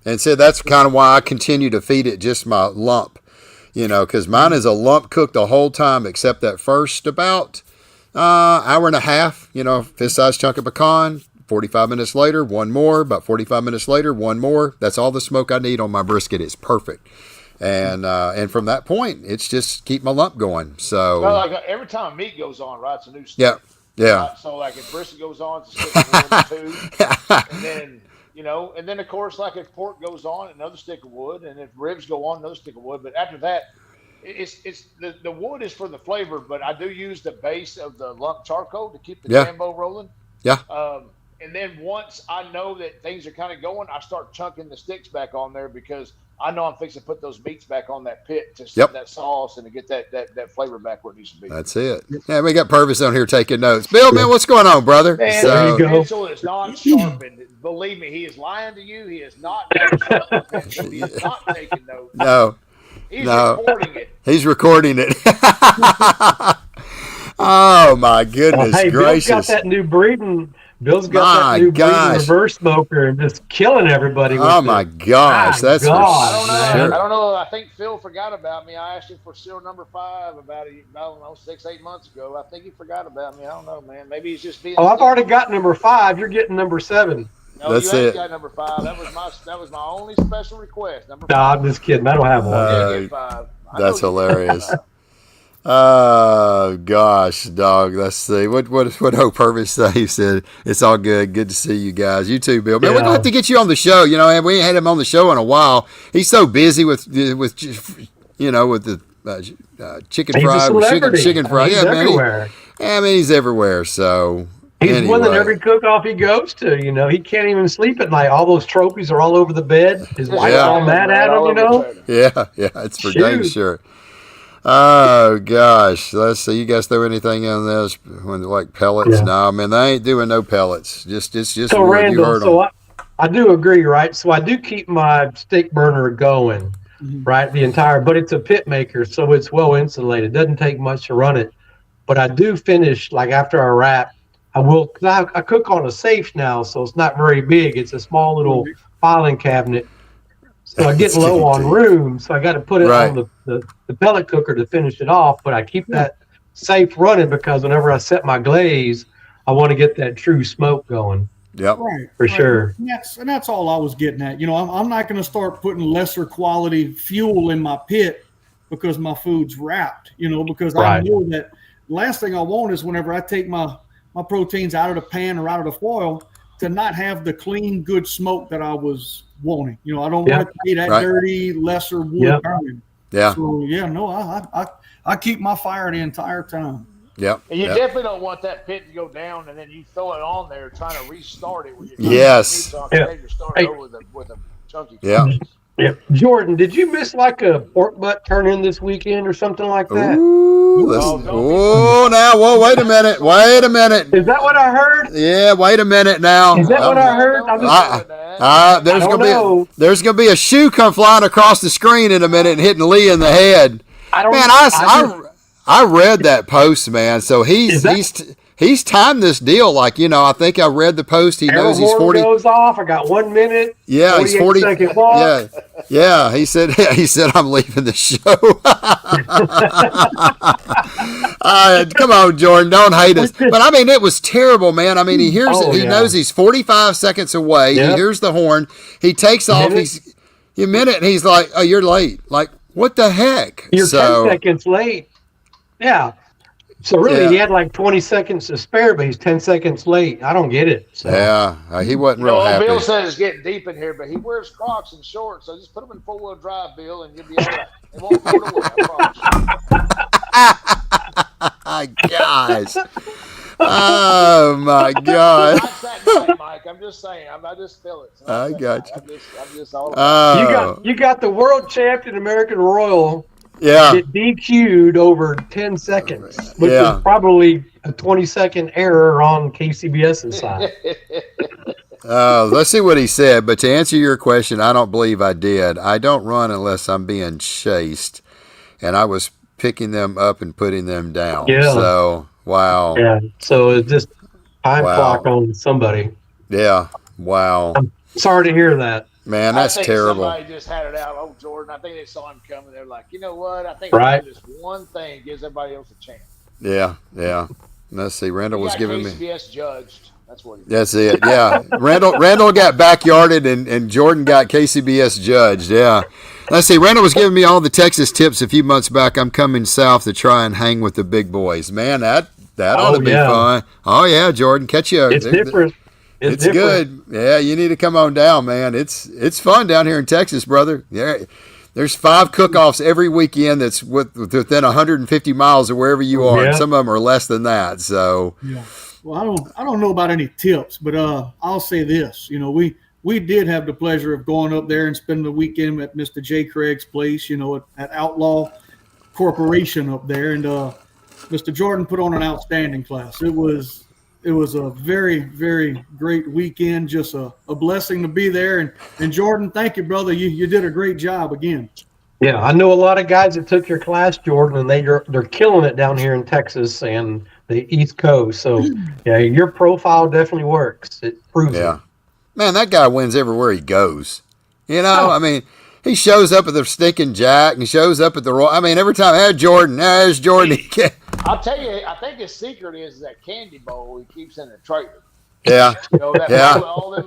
And so that's kind of why I continue to feed it just my lump, because mine is a lump cooked the whole time except that first about hour and a half, fist-sized chunk of pecan. 45 minutes later, one more. About 45 minutes later, one more. That's all the smoke I need on my brisket. It's perfect. And from that point, it's just keep my lump going. So like every time meat goes on, right, it's a new stick. Yeah. Right? So like if brisket goes on, it's a stick 1 or 2, and then and then of course, like if pork goes on, another stick of wood, and if ribs go on, another stick of wood. But after that, it's the wood is for the flavor, but I do use the base of the lump charcoal to keep the jambo rolling. Yeah. And then once I know that things are kind of going, I start chunking the sticks back on there because I know I'm fixing to put those meats back on that pit to set that sauce and to get that flavor back where it needs to be. That's it. Yeah, we got Purvis on here taking notes. Bill, man, what's going on, brother? Man, there you go. pencil is not sharpened. Believe me, he is lying to you. He is not sharpened pencil. He is not taking notes. No. He's recording it. He's recording it. Oh my goodness gracious! Bill's got that new breeding. Bill's got that new breeding reverse smoker and just killing everybody. Oh my gosh, that's I don't know. I think Phil forgot about me. I asked him for seal number 5 about 6-8 months ago. I think he forgot about me. I don't know, man. Maybe he's just being. Oh, I've already got number 5. You're getting number 7. No, that's you it. Got number 5. That was my only special request. Number 5. No, I'm just kidding. I don't have one. 5. That's hilarious. Oh gosh, dog. Let's see. What Hope Purvis say? He said it's all good. Good to see you guys. You too, Bill. Man, we're gonna have to get you on the show. And we ain't had him on the show in a while. He's so busy with the chicken fry, chicken fry. He's everywhere. He's everywhere. So he's winning every cook-off he goes to. He can't even sleep at night. All those trophies are all over the bed. His wife's all mad at him. Yeah, it's for dang sure. Oh gosh, let's see. You guys throw anything on this when like pellets? Yeah. No, man, they ain't doing no pellets. Just. So Randall, so I do agree, right? So I do keep my stick burner going, right? But it's a pit maker, so it's well insulated. It doesn't take much to run it, but I do finish like after I wrap. I will. Cause I cook on a safe now, so it's not very big. It's a small little filing cabinet. So I get low on room, so I got to put it on the pellet cooker to finish it off. But I keep that safe running because whenever I set my glaze, I want to get that true smoke going. Yep, for sure. And that's all I was getting at. I'm not going to start putting lesser quality fuel in my pit because my food's wrapped. Because I know that last thing I want is whenever I take my proteins out of the pan or out of the foil to not have the clean, good smoke that I was wanting. I don't want it to be that dirty, lesser wood burning. Yeah. So I keep my fire the entire time. Yep. And you definitely don't want that pit to go down and then you throw it on there trying to restart it. Start over with a chunky. Yeah. Yeah. Jordan, did you miss like a pork butt turn in this weekend or something like that? Wait a minute. Is that what I heard? Yeah, wait a minute now. Is that what I heard? There's gonna be a shoe come flying across the screen in a minute and hitting Lee in the head. I read that post, man. So he's timed this deal like, I think I read the post. He knows he's 40. Goes off. I got 1 minute. Yeah, he's 40. Yeah. He said I'm leaving the show. Come on, Jordan, don't hate us. But I mean, it was terrible, man. I mean, he hears it. He knows he's 45 seconds away. Yep. He hears the horn. He takes off. He's a minute, and he's like, "Oh, you're late." Like, what the heck? You're 10 seconds late. Yeah. So really, he had like 20 seconds to spare, but he's 10 seconds late. I don't get it. So. Yeah, he wasn't real happy. Bill says it's getting deep in here, but he wears Crocs and shorts, so just put them in 4-wheel drive, Bill, and you'll be all right. It won't go to work, I promise. Guys. Oh, my God. Not that night, Mike. I'm just saying. I just feel it. So I got you. I'm just all about you got the world champion American Royal. Get DQ'd over 10 seconds, which is probably a 20-second error on KCBS's side. Let's see what he said. But to answer your question, I don't believe I did. I don't run unless I'm being chased, and I was picking them up and putting them down. Yeah. So, wow. Yeah. So it's just time clock on somebody. Yeah. Wow. I'm sorry to hear that. Man, that's terrible. Somebody just had it out. Oh, Jordan, I think they saw him coming. They're like, you know what? I think this one thing gives everybody else a chance. Yeah. Let's see. Randall was giving me. KCBS judged. That's what. That's it. Yeah. Randall got backyarded and Jordan got KCBS judged. Yeah. Let's see. Randall was giving me all the Texas tips a few months back. I'm coming south to try and hang with the big boys. Man, that ought to be fun. Oh yeah, Jordan, catch you. It's different. It's good. Yeah, you need to come on down, man. It's fun down here in Texas, brother. Yeah, there's 5 cook-offs every weekend that's within 150 miles of wherever you are, and some of them are less than that. So, yeah. Well, I don't know about any tips, but I'll say this. You know, we did have the pleasure of going up there and spending the weekend at Mr. J. Craig's place. You know, at Outlaw Corporation up there, and Mr. Jordan put on an outstanding class. It was a very, very great weekend. Just a blessing to be there. And Jordan, thank you, brother. You did a great job again. Yeah, I know a lot of guys that took your class, Jordan, and they're killing it down here in Texas and the East Coast. So, yeah, your profile definitely works. It proves it. Man, that guy wins everywhere he goes. You know, I mean, he shows up at the Stinking Jack and he shows up at the Royal. I mean, every time, there's Jordan. I'll tell you, I think his secret is that candy bowl he keeps in the trailer. Yeah. You know, all them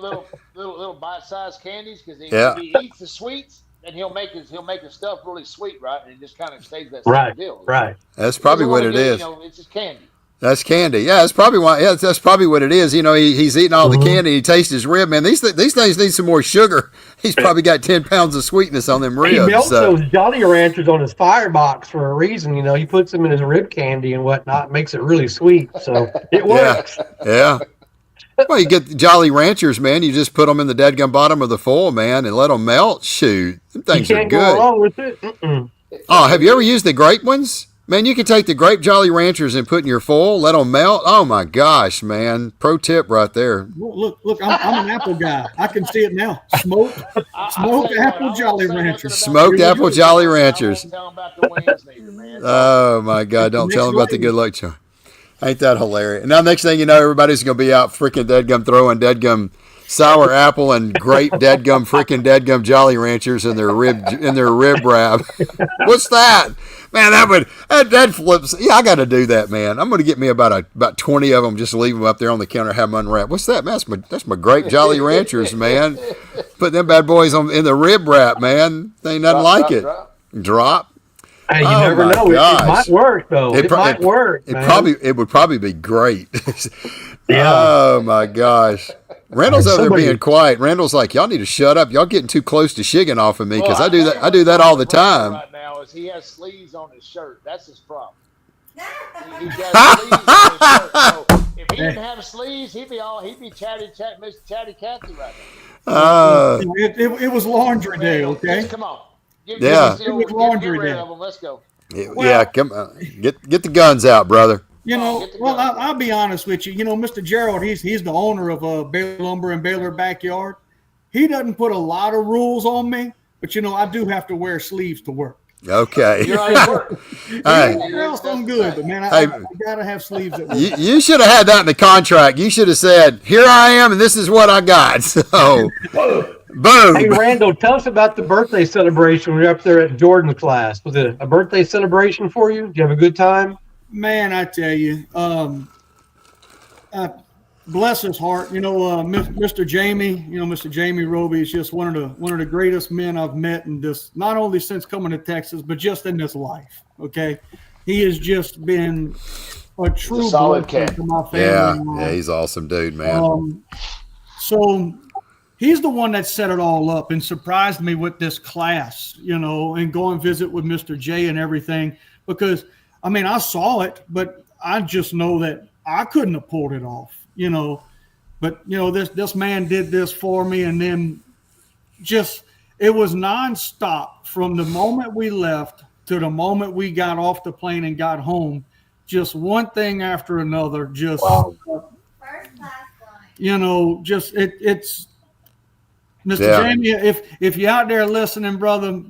little bite-sized candies, because he eats the sweets and he'll make his stuff really sweet, right? And it just kind of stays that same deal. Right. That's probably what it is. You know, it's just candy. That's candy. Yeah, that's probably why. Yeah, that's probably what it is. You know, he's eating all the candy. He tastes his rib. Man, these things need some more sugar. He's probably got 10 pounds of sweetness on them ribs. He melts those Jolly Ranchers on his firebox for a reason. You know, he puts them in his rib candy and whatnot, makes it really sweet. So it works. Yeah. Well, you get the Jolly Ranchers, man. You just put them in the dadgum bottom of the foil, man, and let them melt. Shoot, them things are good. You can't go wrong with it. Oh, have you ever used the grape ones? Man, you can take the grape Jolly Ranchers and put in your foil, let them melt. Oh, my gosh, man. Pro tip right there. Look, I'm an apple guy. I can see it now. Smoked apple Jolly Ranchers. Smoked apple Jolly Ranchers. Oh, my God. Don't tell them about the good luck charm. Ain't that hilarious? Now, next thing you know, everybody's going to be out freaking deadgum throwing deadgum sour apple and grape deadgum Jolly Ranchers in their rib wrap. What's that? Man, that flips. Yeah, I got to do that, man. I'm going to get me about 20 of them, just leave them up there on the counter, have them unwrapped. What's that, man? That's my grape Jolly Ranchers, man. Put them bad boys in the rib wrap, man. They ain't nothing like it. Drop. Hey, you never know. It might work, though. It might work. It would probably be great. Yeah. Oh, my gosh. Randall's over there being quiet. Randall's like, y'all need to shut up. Y'all getting too close to shigging off of me, because I do that all the time. Right now is he has sleeves on his shirt. That's his problem. He got sleeves on his shirt. So if he didn't have sleeves, he'd be chatty Cathy right now. It was laundry day, okay? Come on. It was laundry day. Let's go. Come on. Get the guns out, brother. You know, well, I'll be honest with you. You know, Mr. Gerald, he's the owner of Baylor Lumber and Baylor Backyard. He doesn't put a lot of rules on me, but, you know, I do have to wear sleeves to work. Okay. Everything else I'm good, but, man, I got to have sleeves at work. You should have had that in the contract. You should have said, here I am, and this is what I got. So, boom. Hey, Randall, tell us about the birthday celebration when you're up there at Jordan's class. Was it a birthday celebration for you? Did you have a good time? Man, I tell you, bless his heart. You know, Mr. Jamie Roby is just one of the greatest men I've met in this, not only since coming to Texas, but just in this life. Okay, he has just been a true solid cat to my family. Yeah, he's awesome, dude, man. So he's the one that set it all up and surprised me with this class, you know, and go and visit with Mr. J and everything, because I mean, I saw it, but I just know that I couldn't have pulled it off, you know. But, you know, this man did this for me, and then just it was nonstop from the moment we left to the moment we got off the plane and got home. Just one thing after another. Just, you know, just it's Mr. Jamie. If you're out there listening, brother,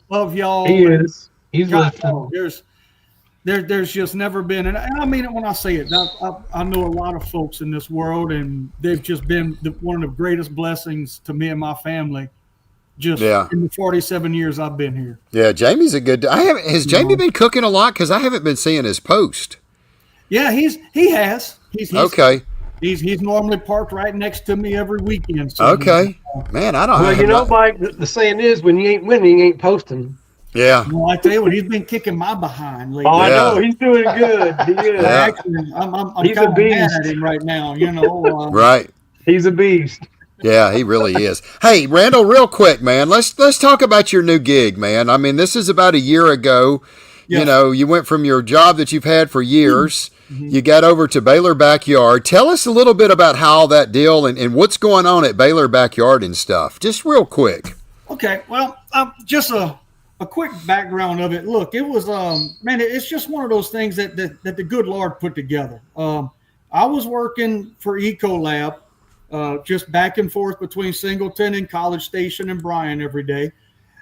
love y'all. He is. He's listening. There's just never been, and I mean it when I say it. I know a lot of folks in this world, and they've just been one of the greatest blessings to me and my family. Just in the 47 years I've been here. Yeah, Jamie's a good. Has Jamie been cooking a lot? Because I haven't been seeing his post. Yeah, he has. He's okay. He's normally parked right next to me every weekend. So okay, man, I don't. Well, you know, Mike, the saying is, when you ain't winning, you ain't posting. Yeah. Well, I tell you what, he's been kicking my behind lately. Oh, I know. He's doing good. He is. Actually, I'm kind of mad at him right now, you know. Right. He's a beast. Yeah, he really is. Hey, Randall, real quick, man. Let's talk about your new gig, man. I mean, this is about a year ago. Yes. You know, you went from your job that you've had for years. Mm-hmm. You got over to Baylor Backyard. Tell us a little bit about how that deal and what's going on at Baylor Backyard and stuff. Just real quick. Okay, well, just a quick background of it. Look, it was man, it's just one of those things that the good Lord put together. I was working for Ecolab, just back and forth between Singleton and College Station and Bryan every day,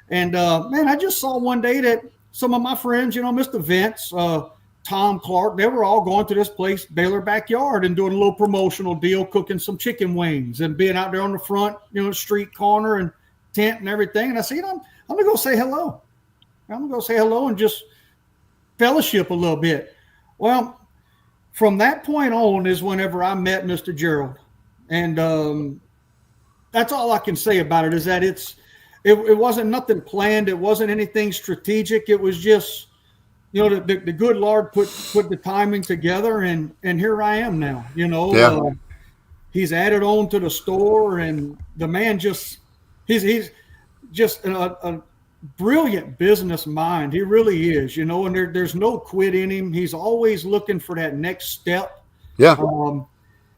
and man, I just saw one day that some of my friends, you know, Mr. Vince, Tom Clark, they were all going to this place, Baylor Backyard, and doing a little promotional deal, cooking some chicken wings and being out there on the front, you know, street corner and tent and everything. And I said, you know, I'm gonna go say hello. I'm gonna go say hello and just fellowship a little bit. Well, from that point on is whenever I met Mr. Gerald, and that's all I can say about it. Is that it wasn't nothing planned. It wasn't anything strategic. It was just, you know, the good Lord put the timing together, and here I am now. You know, Yeah. He's added on to the store, and the man just. He's just a brilliant business mind. He really is, you know, and there's no quit in him. He's always looking for that next step. Yeah.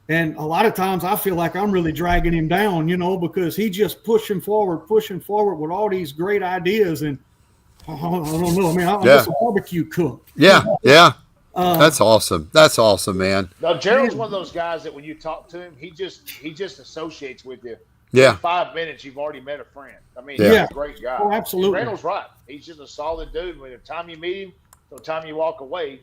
And a lot of times I feel like I'm really dragging him down, you know, because he just pushing forward with all these great ideas. And I don't know. I mean, I'm just a barbecue cook. Yeah. Yeah. That's awesome. That's awesome, man. Now, Gerald's one of those guys that when you talk to him, he just associates with you. Yeah. In 5 minutes, you've already met a friend. I mean, Yeah. he's a great guy. Oh, absolutely. And Randall's right. He's just a solid dude. By the time you meet him, the time you walk away,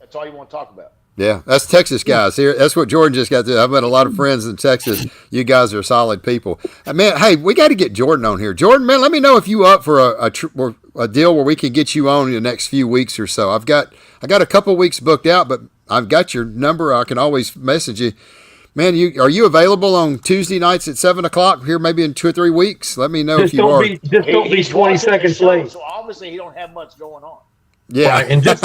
that's all you want to talk about. Yeah, that's Texas guys here. That's what Jordan just got to. I've met a lot of friends in Texas. You guys are solid people. Man, hey, we got to get Jordan on here. Jordan, man, let me know if you up for a deal where we can get you on in the next few weeks or so. I got a couple weeks booked out, but I've got your number. I can always message you. Man, are you available on Tuesday nights at 7:00 here? Maybe in 2 or 3 weeks. Let me know if you are. Just don't be 20 seconds late. So obviously he don't have much going on. Yeah, right. And just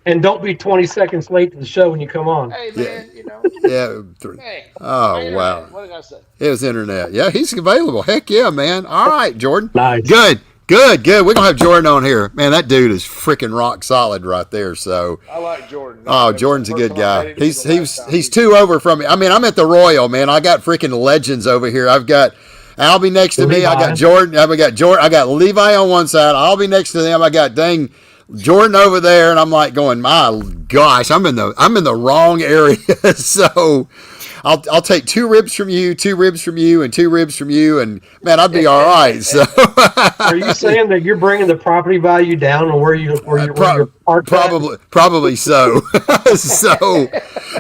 and don't be 20 seconds late to the show when you come on. Hey man, you know. Yeah. Hey. Oh Internet, wow. What did I say? It was internet. Yeah, he's available. Heck yeah, man. All right, Jordan. Nice. Good. We're gonna have Jordan on here. Man, that dude is freaking rock solid right there. So I like Jordan. oh, Jordan's a good guy. He's 2 over from me. I mean, I'm at the Royal, man. I got freaking legends over here. I've got Albie next to me. I got Jordan. I got Levi on one side. Albie next to them. I got Jordan over there, and I'm like going, my gosh, I'm in the wrong area. So I'll take 2 ribs from you, 2 ribs from you, and 2 ribs from you, and man, I'd be all right. So are you saying that you're bringing the property value down on where you're parked? Probably so. So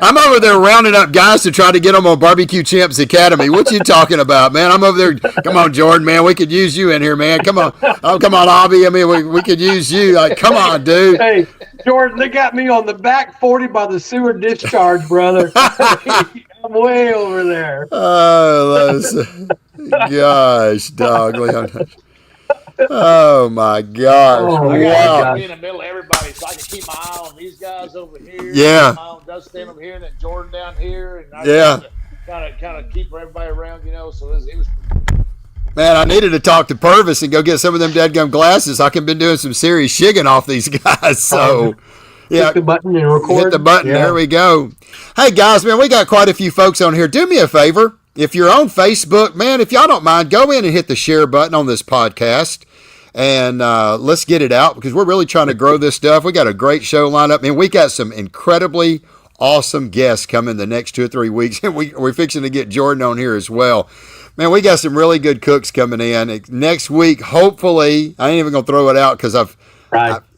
I'm over there rounding up guys to try to get them on Barbecue Champs Academy. What you talking about, man? I'm over there. Come on, Jordan, man. We could use you in here, man. Come on. Oh, come on, Abby. I mean, we could use you. Like, come on, dude. Hey, Jordan, they got me on the back 40 by the sewer discharge, brother. I'm way over there. Oh, gosh, dog. Oh my gosh! Oh, my wow. God. Be in the middle of everybody, so I can keep my eye on these guys over here. Yeah. My eye on Dustin over here, and then Jordan down here, and I kind of keep everybody around, you know. So it was. Man, I needed to talk to Purvis and go get some of them dadgum glasses. I can been doing some serious shigging off these guys. So, yeah. Hit the button and record. Hit the button. Yeah. There we go. Hey, guys, man, we got quite a few folks on here. Do me a favor. If you're on Facebook, man, if y'all don't mind, go in and hit the share button on this podcast. And let's get it out because we're really trying to grow this stuff. We got a great show lined up. Man, we got some incredibly awesome guests coming the next 2 or 3 weeks. And we're fixing to get Jordan on here as well. Man, we got some really good cooks coming in. Next week, hopefully, I ain't even going to throw it out because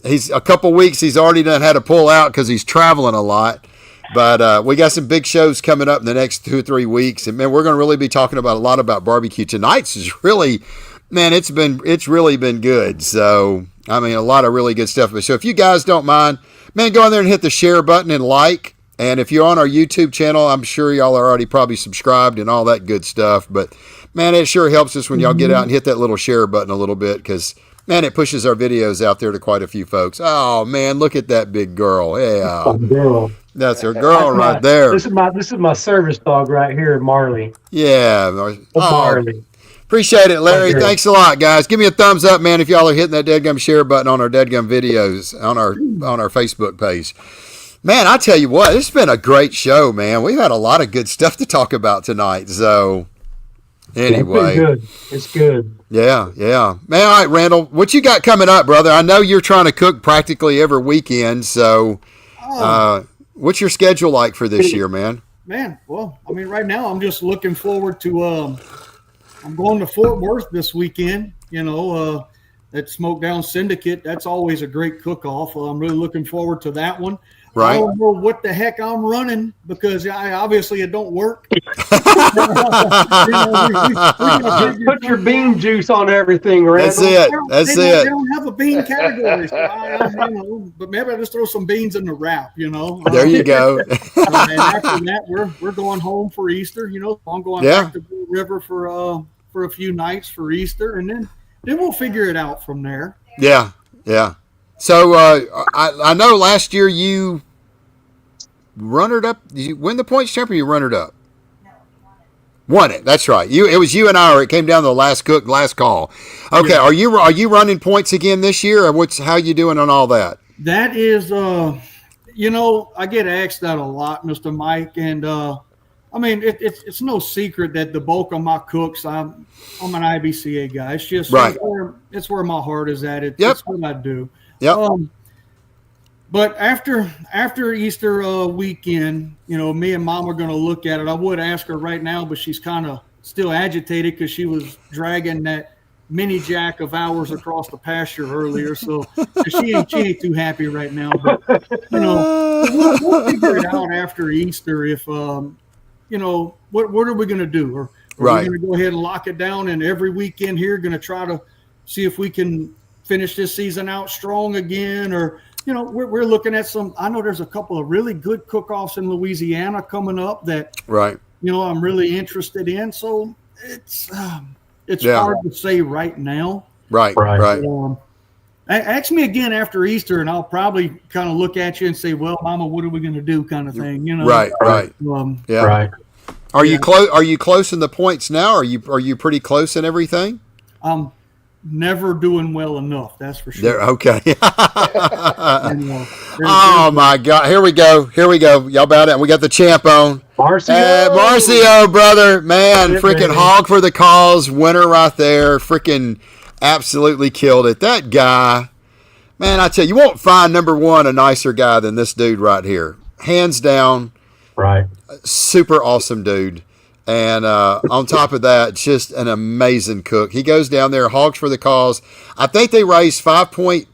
he's a couple weeks he's already done had to pull out because he's traveling a lot. But we got some big shows coming up in the next 2 or 3 weeks. And, man, we're going to really be talking about a lot about barbecue. Tonight's is really, man, it's really been good. So, I mean, a lot of really good stuff. So if you guys don't mind, man, go in there and hit the share button and like. And if you're on our YouTube channel, I'm sure y'all are already probably subscribed and all that good stuff. But, man, it sure helps us when y'all get out and hit that little share button a little bit because, man, it pushes our videos out there to quite a few folks. Oh, man, look at that big girl. Yeah. Girl. That's her girl right there. This is my service dog right here, Marley. Yeah. Marley. Appreciate it, Larry. Thanks a lot, guys. Give me a thumbs up, man, if y'all are hitting that Deadgum share button on our Deadgum videos on our Facebook page. Man, I tell you what, it's been a great show, man. We've had a lot of good stuff to talk about tonight. So, anyway. It's good. Yeah. Man, all right, Randall, what you got coming up, brother? I know you're trying to cook practically every weekend, so what's your schedule like for this year, man? Man, well, I mean, right now I'm just looking forward to I'm going to Fort Worth this weekend, that Smokedown Syndicate. That's always a great cook-off. I'm really looking forward to that one. Right. I don't know what the heck I'm running because obviously it don't work. Just put your bean juice on everything, Randall. That's it. They don't have a bean category, so but maybe I just throw some beans in the wrap, There you go. And after that, we're going home for Easter. I'm going back to Blue River for a few nights for Easter, and then we'll figure it out from there. Yeah. So I know last year you runnered up. Did you win the points champ or you runnered up? No, won it. That's right. It was you and I. Or it came down to the last call. Okay. Yeah. Are you running points again this year, or how you doing on all that? That is, I get asked that a lot, Mr. Mike, and I mean it's no secret that the bulk of my cooks, I'm an IBCA guy. It's just right. It's where my heart is at. It's what I do. Yep. But after Easter weekend, me and Mom are going to look at it. I would ask her right now, but she's kind of still agitated because she was dragging that mini jack of ours across the pasture earlier. So she ain't too happy right now. But we'll figure it out after Easter. If what are we going to do? Or are we going to go ahead and lock it down? And every weekend here, going to try to see if we can finish this season out strong again, or we're looking at some. I know there's a couple of really good cook-offs in Louisiana coming up that I'm really interested in. So it's hard to say right now. Right. Ask me again after Easter, and I'll probably kind of look at you and say, "Well, Mama, what are we going to do?" kind of thing. Right. Yeah. Right. Are you close? Are you close in the points now? Are you pretty close in everything? Never doing well enough, that's for sure. Okay. Oh my God! Here we go. Y'all about it. We got the champ on. Marcio, brother, man, freaking hog for the cause, winner right there. Freaking absolutely killed it. That guy, man, I tell you, you won't find number one a nicer guy than this dude right here, hands down. Right. Super awesome dude. And on top of that, just an amazing cook. He goes down there, hogs for the cause. I think they raised $5.2,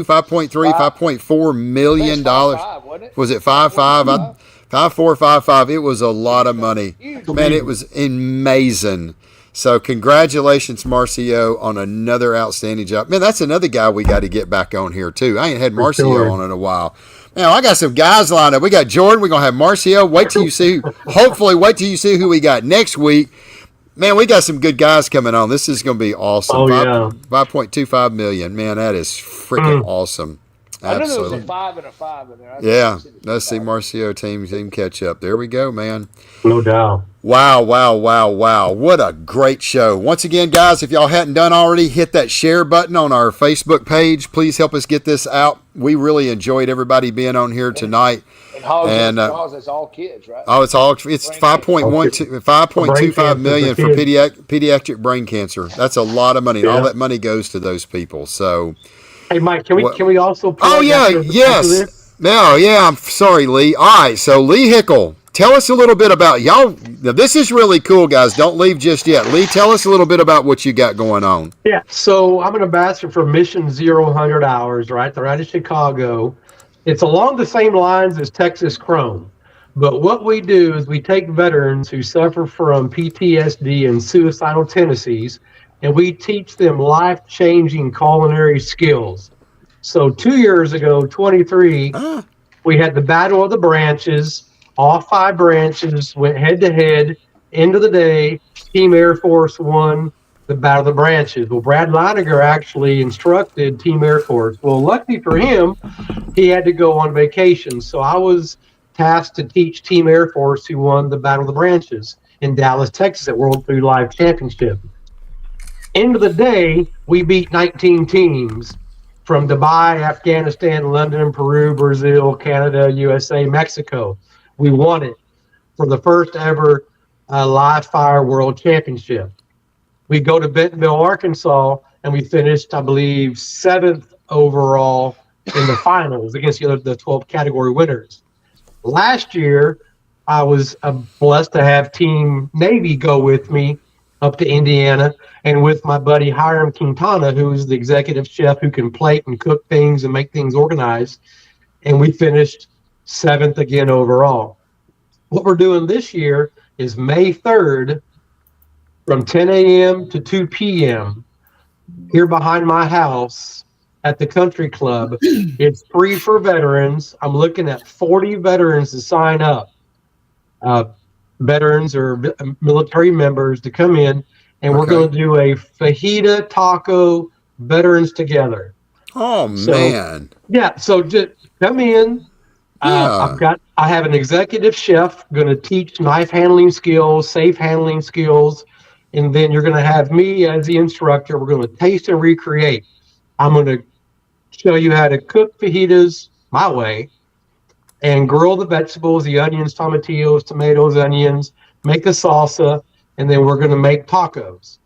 $5.3, $5.4 million. Was it 5.5? 5.455. It was a lot of money. Man, it was amazing. So congratulations, Marcio, on another outstanding job. Man, that's another guy we got to get back on here, too. I ain't had Marcio on in a while. Now, I got some guys lined up. We got Jordan. We're going to have Marcio. Wait till you see who we got next week. Man, we got some good guys coming on. This is going to be awesome. Oh, yeah. 5.25 million. Man, that is freaking awesome. I know there was a 5 and a 5 in there. Let's see Marcio team catch up. There we go, man. No doubt. Wow. What a great show. Once again, guys, if y'all hadn't done already, hit that share button on our Facebook page. Please help us get this out. We really enjoyed everybody being on here tonight. And it's all kids, right? Oh, it's 5.25 million for pediatric brain cancer. That's a lot of money. And all that money goes to those people. So hey, Mike, can we also? Yes. No, I'm sorry, Lee. All right, so Lee Hickle, tell us a little bit about y'all. Now, this is really cool, guys. Don't leave just yet. Lee, tell us a little bit about what you got going on. Yeah, so I'm an ambassador for Mission 0 Hours, right? They're out of Chicago. It's along the same lines as Texas Chrome. But what we do is we take veterans who suffer from PTSD and suicidal tendencies, and we teach them life-changing culinary skills. So 2 years ago, 23, we had the Battle of the Branches. All 5 branches went head-to-head. End of the day, Team Air Force won the Battle of the Branches. Well, Brad Leininger actually instructed Team Air Force. Well, lucky for him, he had to go on vacation. So I was tasked to teach Team Air Force, who won the Battle of the Branches in Dallas, Texas at World 3 Live Championship. End of the day, we beat 19 teams from Dubai, Afghanistan, London, Peru, Brazil, Canada, USA, Mexico. We won it for the first ever live fire world championship. We go to Bentonville, Arkansas, and we finished, I believe, 7th overall in the finals against the 12 category winners. Last year, I was blessed to have Team Navy go with me up to Indiana, and with my buddy Hiram Quintana, who is the executive chef who can plate and cook things and make things organized. And we finished 7th again overall. What we're doing this year is May 3rd from 10 a.m. to 2 p.m. here behind my house at the country club. It's free for veterans. I'm looking at 40 veterans to sign up. Veterans or military members to come in, and we're going to do a fajita taco veterans together. Oh, man. Yeah, so just come in. I have an executive chef going to teach knife handling skills, safe handling skills, and then you're going to have me as the instructor. We're going to taste and recreate. I'm going to show you how to cook fajitas my way and grill the vegetables, the onions, tomatillos, tomatoes, onions, make a salsa, and then we're going to make tacos.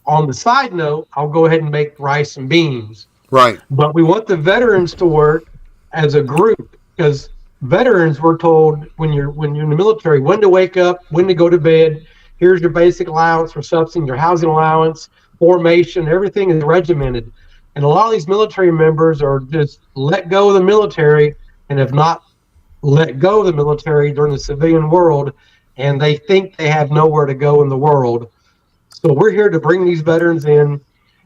On the side note, I'll go ahead and make rice and beans. Right. But we want the veterans to work as a group, because veterans were told when you're in the military when to wake up, when to go to bed. Here's your basic allowance for subsistence, your housing allowance, formation, everything is regimented. And a lot of these military members are just let go of the military and have not let go of the military during the civilian world, and they think they have nowhere to go in the world. So we're here to bring these veterans in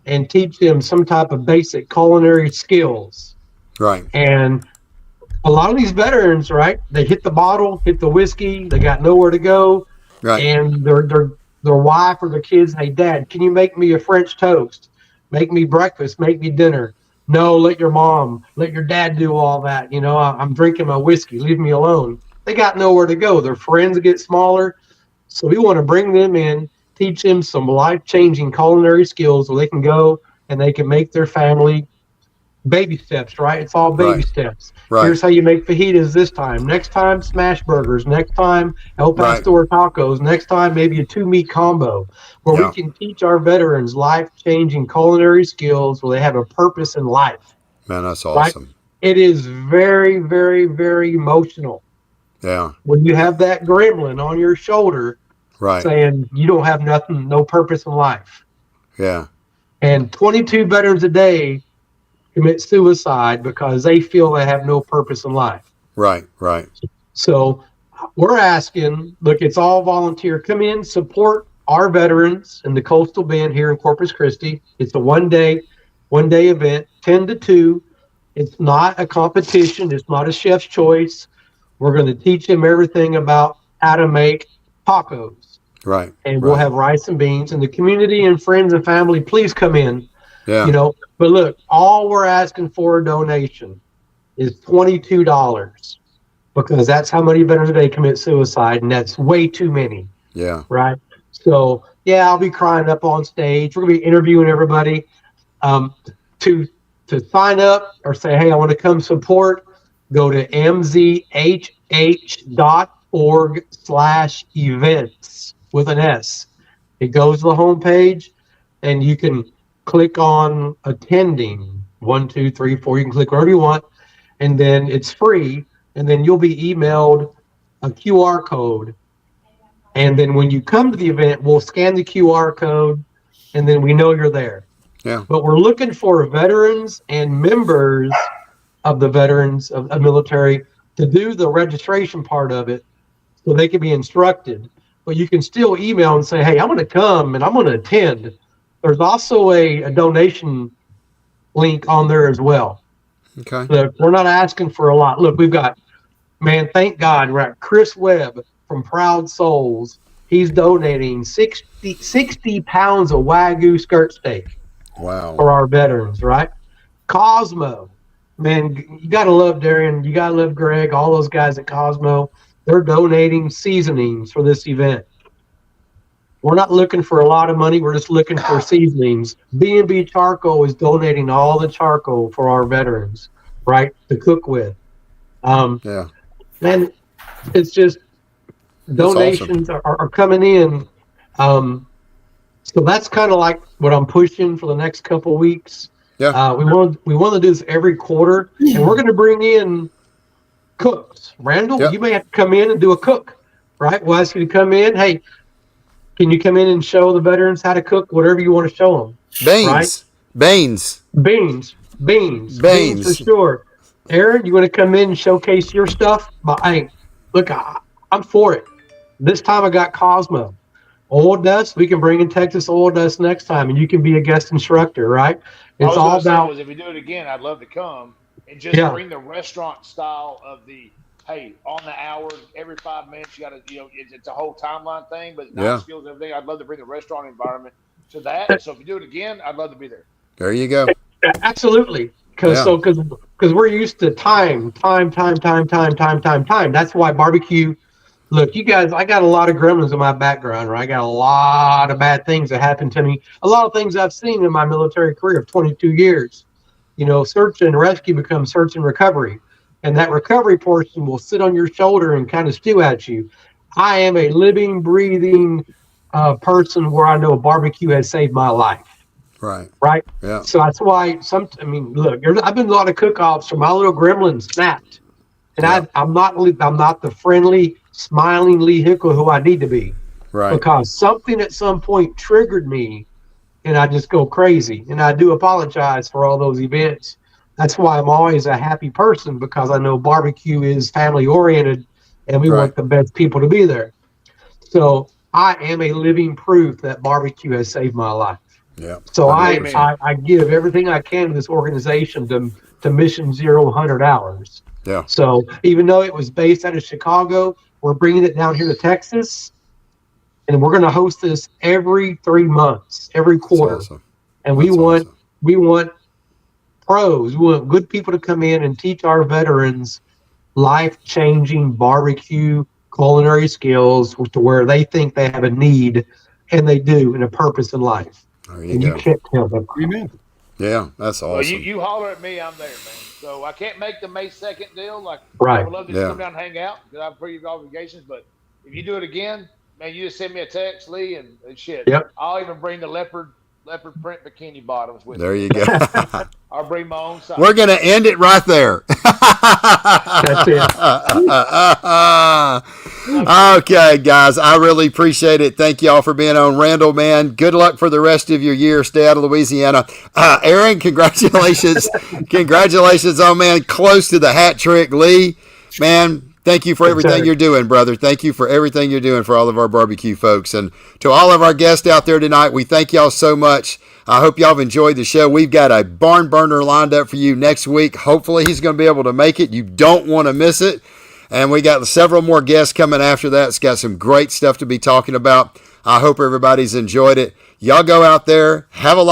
and teach them some type of basic culinary skills. Right. And a lot of these veterans, right, they hit the bottle, hit the whiskey, they got nowhere to go. Right. And their wife or their kids, hey, Dad, can you make me a French toast? Make me breakfast, make me dinner. No, let your mom, let your dad do all that. You know, I'm drinking my whiskey. Leave me alone. They got nowhere to go. Their friends get smaller. So we want to bring them in, teach them some life-changing culinary skills where they can go and they can make their family baby steps, right? It's all baby steps. Right. Here's how you make fajitas this time. Next time, smash burgers. Next time, El Pastor tacos. Next time, maybe a 2-meat combo, where we can teach our veterans life-changing culinary skills where they have a purpose in life. Man, that's awesome. Right? It is very, very, very emotional. Yeah. When you have that gremlin on your shoulder saying you don't have nothing, no purpose in life. Yeah. And 22 veterans a day commit suicide because they feel they have no purpose in life. Right. So we're asking, look, it's all volunteer. Come in, support our veterans in the Coastal Bend here in Corpus Christi. It's a one-day event, 10 to 2. It's not a competition. It's not a chef's choice. We're going to teach them everything about how to make tacos. Right. And we'll have rice and beans. And the community and friends and family, please come in. Yeah. You know, but look, all we're asking for a donation is $22, because that's how many veterans a day commit suicide, and that's way too many. Yeah. Right. So yeah, I'll be crying up on stage. We're gonna be interviewing everybody. To sign up or say, hey, I want to come support, go to mzhh.org/events with an S. It goes to the homepage, and you can click on attending 1, 2, 3, 4. You can click wherever you want, and then it's free. And then you'll be emailed a QR code. And then when you come to the event, we'll scan the QR code, and then we know you're there. Yeah. But we're looking for veterans and members of the veterans of military to do the registration part of it, so they can be instructed. But you can still email and say, hey, I'm going to come and I'm going to attend. There's also a donation link on there as well. Okay. So we're not asking for a lot. Look, we've got, man, thank God, we're at Chris Webb from Proud Souls. He's donating 60 pounds of Wagyu skirt steak. Wow. For our veterans, right? Cosmo, man, you got to love Darian. You got to love Greg, all those guys at Cosmo. They're donating seasonings for this event. We're not looking for a lot of money. We're just looking for seasonings. B&B Charcoal is donating all the charcoal for our veterans, right, to cook with. Yeah. Man, it's just donations are coming in. So that's kind of like what I'm pushing for the next couple of weeks. Yeah. We want to do this every quarter, and we're going to bring in cooks. Randall, you may have to come in and do a cook, right? We'll ask you to come in. Hey, can you come in and show the veterans how to cook whatever you want to show them? Beans for sure. Aaron, you want to come in and showcase your stuff? But hey, look, I'm for it. This time I got Cosmo. Oil dust, we can bring in Texas oil dust next time, and you can be a guest instructor, right? It's all about. If we do it again, I'd love to come and just bring the restaurant style of the on the hour, every 5 minutes you got to, it's a whole timeline thing, but skills and everything. I'd love to bring the restaurant environment to that. So if you do it again, I'd love to be there. There you go. Absolutely, because we're used to time. That's why barbecue. Look, you guys, I got a lot of gremlins in my background, right? I got a lot of bad things that happened to me. A lot of things I've seen in my military career of 22 years. Search and rescue becomes search and recovery. And that recovery portion will sit on your shoulder and kind of stew at you. I am a living, breathing person where I know barbecue has saved my life. Right. Yeah. So that's why look, I've been to a lot of cook-offs where my little gremlin snapped. And I'm not the friendly, smiling vehicle who I need to be. Right. Because something at some point triggered me and I just go crazy. And I do apologize for all those events. That's why I'm always a happy person, because I know barbecue is family oriented and we want the best people to be there. So I am a living proof that barbecue has saved my life. Yeah. So I give everything I can to this organization to Mission Zero 100 hours. Yeah. So even though it was based out of Chicago, we're bringing it down here to Texas, and we're going to host this every 3 months, every quarter. Awesome. And we want pros. We want good people to come in and teach our veterans life-changing barbecue culinary skills to where they think they have a need, and they do, and a purpose in life. You can't tell them. Amen. Yeah, that's awesome. Well, you holler at me, I'm there, man. So I can't make the May 2nd deal. I would love to just come down and hang out because I have pretty good obligations. But if you do it again, man, you just send me a text, Lee, and shit. Yep. I'll even bring the leopard print bikini bottoms with me. There you go. I'll bring my own size. We're going to end it right there. That's it. Okay, guys, I really appreciate it. Thank you all for being on. Randall, man, good luck for the rest of your year. Stay out of Louisiana. Aaron, congratulations. Congratulations on, man, close to the hat trick. Lee, man, thank you for everything you're doing, brother. Thank you for everything you're doing for all of our barbecue folks. And to all of our guests out there tonight, we thank y'all so much. I hope y'all have enjoyed the show. We've got a barn burner lined up for you next week. Hopefully he's going to be able to make it. You don't want to miss it. And we got several more guests coming after that. It's got some great stuff to be talking about. I hope everybody's enjoyed it. Y'all go out there, have a lot.